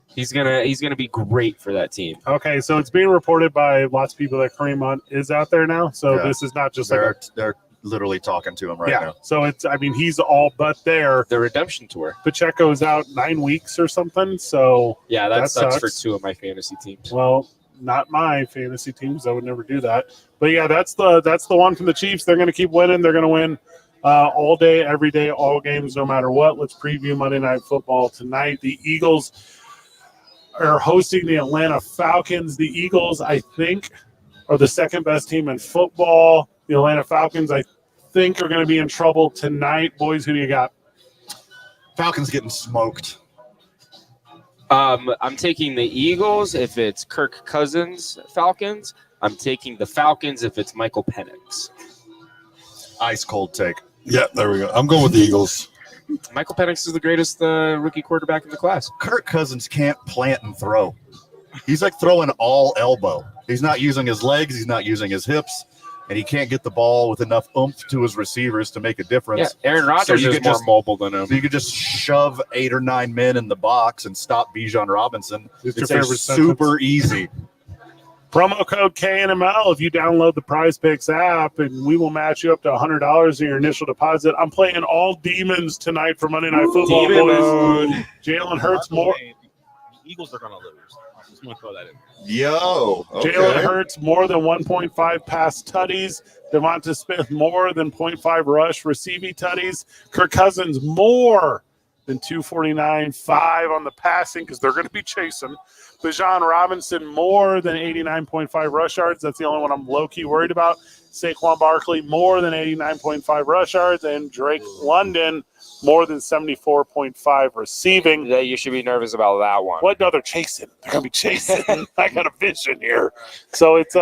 F: He's gonna be great for that team.
H: Okay, so it's being reported by lots of people that Kareem Hunt is out there now. So
C: Yeah.
H: this is not just
C: They're literally talking to him right now.
H: So he's all but there.
F: The redemption tour.
H: Pacheco's out 9 weeks or something. So
F: Yeah, that sucks for
H: sucks.
F: 2 of my fantasy teams.
H: well, not my fantasy teams. I would never do that. But yeah, that's the one from the Chiefs. They're going to keep winning. They're going to win all day, every day, all games, no matter what. Let's preview Monday Night Football tonight. The Eagles are hosting the Atlanta Falcons. The Eagles, I think, are the second best team in football. The Atlanta Falcons, I think, are going to be in trouble tonight. Boys, who do you got?
C: Falcons getting smoked.
F: I'm taking the Eagles if it's Kirk Cousins Falcons. I'm taking the Falcons if it's Michael Penix.
C: Ice cold take.
A: Yeah, there we go. I'm going with the Eagles.
F: Michael Penix is the greatest rookie quarterback in the class.
C: Kirk Cousins can't plant and throw. He's like throwing all elbow. He's not using his legs. He's not using his hips. And he can't get the ball with enough oomph to his receivers to make a difference.
F: Yeah, Aaron Rodgers
C: you
F: is
C: could
F: more
C: just-
F: mobile than him.
C: So you could just shove 8 or 9 men in the box and stop Bijan Robinson.
H: It's your
C: It's a
H: favorite
C: super easy.
H: Promo code KNML if you download the Prize Picks app, and we will match you up to $100 in your initial deposit. I'm playing all demons tonight for Monday Night Football.
F: Demon
H: boys.
F: mode.
H: Jalen Hurts more.
E: The Eagles are gonna lose. I just want to throw that in.
C: Yo.
H: Jalen Hurts more than 1.5 pass tutties. Devonta Smith more than 0.5 rush receiving tutties. Kirk Cousins more than 249.5 on the passing because they're going to be chasing. Bijan Robinson more than 89.5 rush yards. That's the only one I'm low-key worried about. Saquon Barkley more than 89.5 rush yards. And Drake London more than 74.5 receiving.
F: Yeah, you should be nervous about that one.
H: What? No, they're chasing. They're going to be chasing. I got a vision here. So it's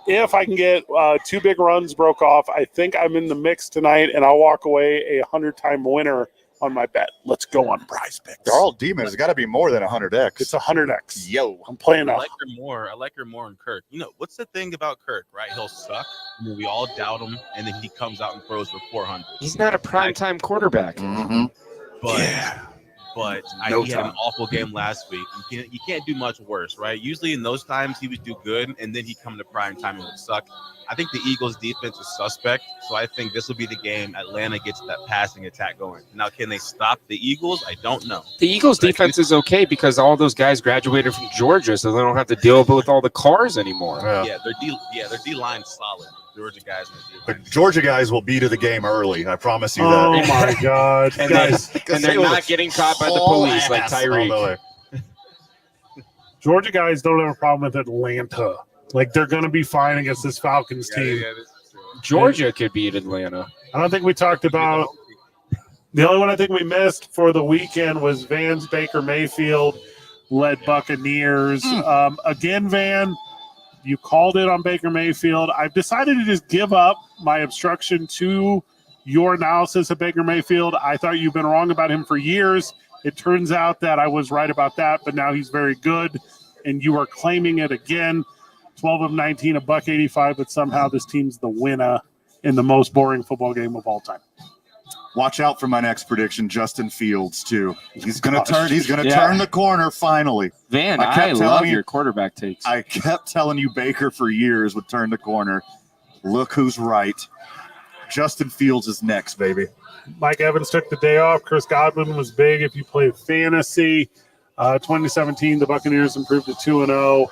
H: if I can get 2 big runs broke off, I think I'm in the mix tonight, and I'll walk away a 100-time winner on my bet. Let's go on Prize Picks.
C: They're all demons. It's got to be more than 100x.
H: It's 100x.
C: Yo.
H: I'm playing
E: I
H: off.
E: like her more. I like her more in Kirk. You know, what's the thing about Kirk, right? He'll suck. I mean, we all doubt him, and then he comes out and throws for 400.
F: He's not a primetime quarterback.
C: Mm-hmm.
E: But
H: Yeah.
E: but
C: No
E: he had an
C: time.
E: awful game last week. You can't do much worse, right? Usually in those times he would do good, and then he'd come to prime time and would suck. I think the Eagles' defense is suspect, so I think this will be the game Atlanta gets that passing attack going. Now, can they stop the Eagles? I don't know.
F: The Eagles' defense is okay because all those guys graduated from Georgia, so they don't have to deal with all the cars anymore.
E: Yeah, their D line's solid. Georgia guys in the
C: The Georgia guys will be to the game early. I promise you
H: Oh,
C: that.
H: my God.
F: And,
H: Guys,
F: and they're not getting caught by the police like Tyreek.
H: Georgia guys don't have a problem with Atlanta. Like, they're going to be fine against this Falcons team.
E: this is true.
F: Georgia could beat Atlanta.
H: I don't think we talked about – the only one I think we missed for the weekend was Van's Baker Mayfield led Buccaneers. Again, Van, you called it on Baker Mayfield. I've decided to just give up my obstruction to your analysis of Baker Mayfield. I thought you've been wrong about him for years. It turns out that I was right about that, but now he's very good, and you are claiming it again. 12 of 19, $185, but somehow this team's the winner in the most boring football game of all time.
C: Watch out for my next prediction, Justin Fields too. He's gonna
H: Gosh.
C: turn. He's gonna
F: Yeah.
C: turn the corner finally.
F: Van,
C: I kept
F: I
C: telling
F: love
C: you-
F: your quarterback takes.
C: I kept telling you Baker for years would turn the corner. Look who's right. Justin Fields is next, baby.
H: Mike Evans took the day off. Chris Godwin was big if you played fantasy. 2017, the Buccaneers improved to 2-0.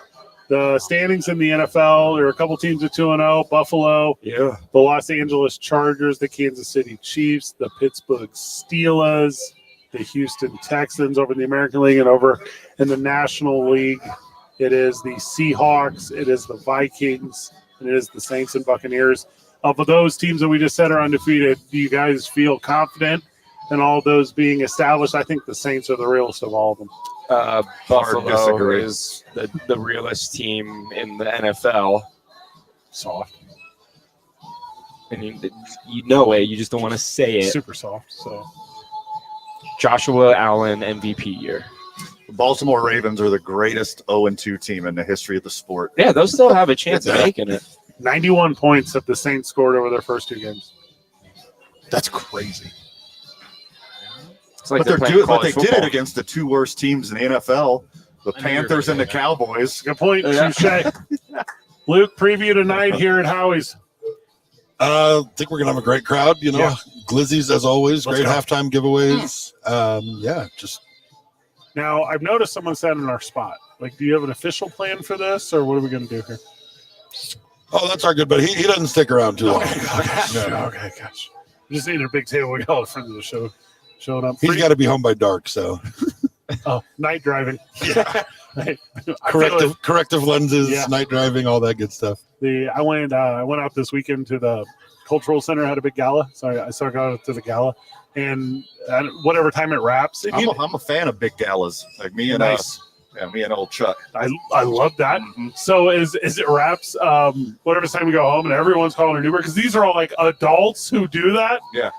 H: The standings in the NFL, there are a couple teams at 2-0. Buffalo,
F: yeah.
H: the Los Angeles Chargers, the Kansas City Chiefs, the Pittsburgh Steelers, the Houston Texans over in the American League, and over in the National League, it is the Seahawks, it is the Vikings, and it is the Saints and Buccaneers. Of those teams that we just said are undefeated, do you guys feel confident in all those being established? I think the Saints are the realest of all of them.
F: Buffalo
C: disagree.
F: is the realest team in the NFL.
H: Soft.
F: And you know it, you just don't want to say it.
H: Super soft. So
F: Joshua Allen MVP year.
C: The Baltimore Ravens are the greatest 0-2 team in the history of the sport.
F: Yeah, they'll still have a chance of making it.
H: 91 points that the Saints scored over their first 2 games. That's crazy.
F: It's like
C: But they're
F: playing
C: good. But
F: college
C: they did
F: football.
C: it against the 2 worst teams in the NFL, the
E: I knew you were
C: Panthers and
E: gonna
C: the
E: say that.
C: Cowboys.
H: Good point.
F: Yeah.
H: Touche. Luke, preview tonight here at Howie's.
A: I think we're gonna have a great crowd. You know,
H: Yeah.
A: Glizzies as always.
H: Let's
A: Great
H: go.
A: halftime giveaways. Yeah, just
H: Now, I've noticed someone said in our spot. Like, do you have an official plan for this, or what are we going to do here?
A: oh, that's our good, but he doesn't stick around too long.
H: Okay, gosh. Just need a big table we got in front of the show. Showing up.
A: He's got to be home by dark, so
H: Oh, night driving.
A: Yeah.
H: I feel it.
A: Corrective lenses,
H: Yeah.
A: night driving, all that good stuff.
H: I went out this weekend to the cultural center, had a big gala. So I got to the gala, and whatever time it wraps. And
C: I'm a fan of big galas, like me and
H: nice.
C: me and old Chuck.
H: I love that.
C: Mhm.
H: So as it wraps, whatever time we go home, and everyone's calling an Uber because these are all like adults who do that.
C: Yeah.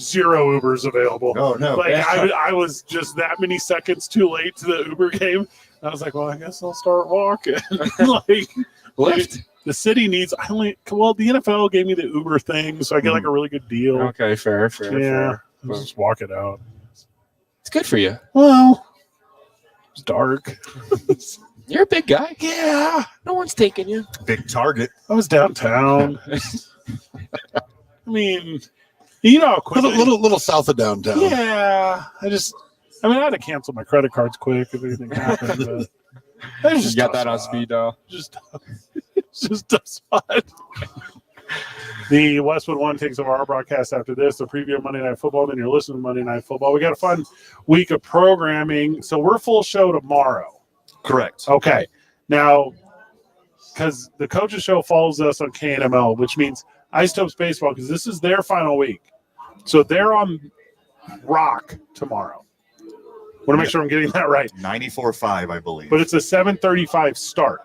H: 0 Ubers available.
C: Oh no!
H: Like I was just that many seconds too late to the Uber game. I was like, well, I guess I'll start walking. Like,
F: Lyft.
H: the city needs. The NFL gave me the Uber thing, so I get like a really good deal.
F: Okay, fair.
H: Yeah, I'll just walk it out.
F: It's good for you.
H: Well, it's dark.
F: You're a big guy.
H: Yeah,
F: No one's taking you.
C: Big Target.
H: I was downtown. I mean, you know how quick.
A: Little south of downtown.
H: Yeah, I had to cancel my credit cards quick if anything happened. But
F: You got that on speed dial.
H: Just a spot. The Westwood One takes over our broadcast after this. The preview of Monday Night Football. Then you're listening to Monday Night Football. We got a fun week of programming. So we're full show tomorrow.
C: Correct.
H: Okay. Now, because the coaches show follows us on KNML, which means Isotopes Baseball, because this is their final week. So they're on Rock tomorrow. Want to make sure I'm getting that right.
C: 94.5, I believe.
H: But it's a 7:35 start.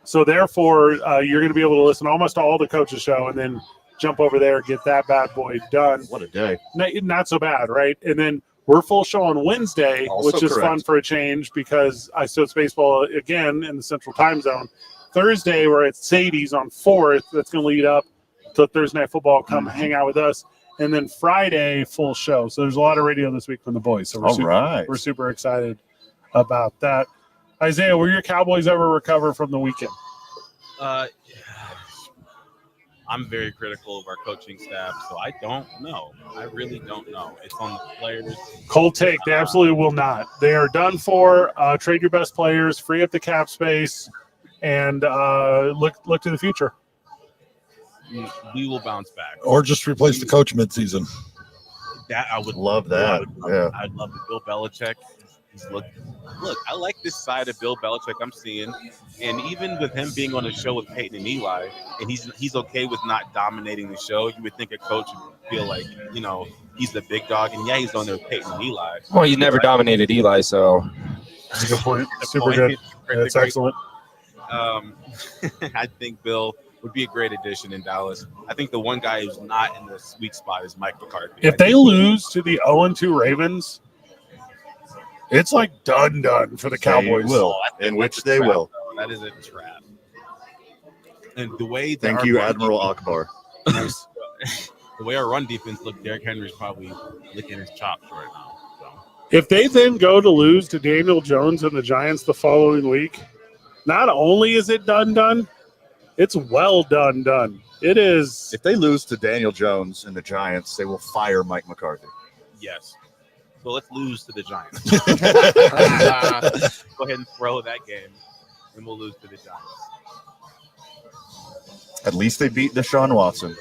H: So therefore, you're going to be able to listen almost to all the coaches show and then jump over there, get that bad boy done.
C: What a day.
H: Not so bad, right? And then we're full show on Wednesday,
C: Also
H: which is
C: correct.
H: fun for a change because I still baseball again in the Central Time Zone. Thursday, we're at Sadie's on 4th. That's going to lead up to Thursday Night Football. Come hang out with us. And then Friday, full show. So there's a lot of radio this week from the boys. So we're super excited about that. Isaiah, will your Cowboys ever recover from the weekend?
E: I'm very critical of our coaching staff, so I don't know. I really don't know. It's on the players.
H: Cold take. They absolutely will not. They are done for. Trade your best players, free up the cap space, and look to the future.
E: We will bounce back.
A: Or just replace the coach midseason.
E: That I would
C: Love that.
E: Yeah, I'd love it. Bill Belichick. Look, I like this side of Bill Belichick I'm seeing, and even with him being on the show with Peyton and Eli, and he's okay with not dominating the show. You would think a coach would feel like he's the big dog, and yeah, he's on there with Peyton and Eli.
F: Well, he's never dominated Eli, so
H: That's a good point. Super good. That's excellent.
E: I think Bill would be a great addition in Dallas. I think the one guy who's not in the sweet spot is Mike McCarthy.
H: If they lose to the 0-2 Ravens, it's like done for the Cowboys.
C: They will, in which they will.
E: That is a trap. And the way
C: Thank you, Admiral Akbar.
E: the way our run defense looked, Derrick Henry's probably licking his chops right now. So.
H: If they then go to lose to Daniel Jones and the Giants the following week, not only is it done, it's well done. It is.
C: If they lose to Daniel Jones and the Giants, they will fire Mike McCarthy.
E: Yes. So let's lose to the Giants. Go ahead and throw that game, and we'll lose to the Giants.
C: At least they beat Deshaun Watson.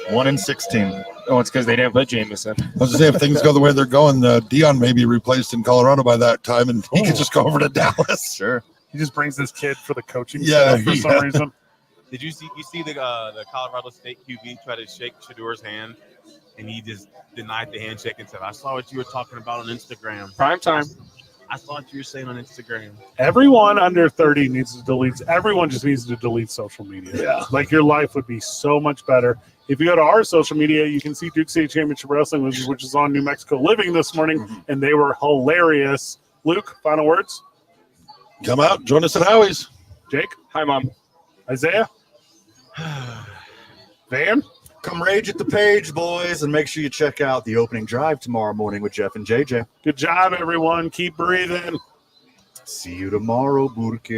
C: 1-16.
F: oh, it's because they didn't play Jameson.
A: I was going to say, if things go the way they're going, Dion may be replaced in Colorado by that time, and he could just go over to Dallas.
C: Sure.
H: He just brings this kid for the coaching
A: Yeah,
H: staff for some reason.
E: Did you see the Colorado State QB try to shake Shadur's hand, and he just denied the handshake and said, "I saw what you were talking about on Instagram.
F: Prime time.
E: I saw what you were saying on Instagram."
H: Everyone under 30 needs to delete. Everyone just needs to delete social media.
A: Yeah.
H: Like your life would be so much better. If you go to our social media, you can see Duke State Championship Wrestling, which is on New Mexico Living this morning, and they were hilarious. Luke, final words?
A: Come out, join us at Howie's.
H: Jake?
F: Hi, Mom.
H: Isaiah? Van?
C: Come rage at the page, boys, and make sure you check out the opening drive tomorrow morning with Jeff and JJ.
H: Good job, everyone. Keep breathing.
C: See you tomorrow, Burke.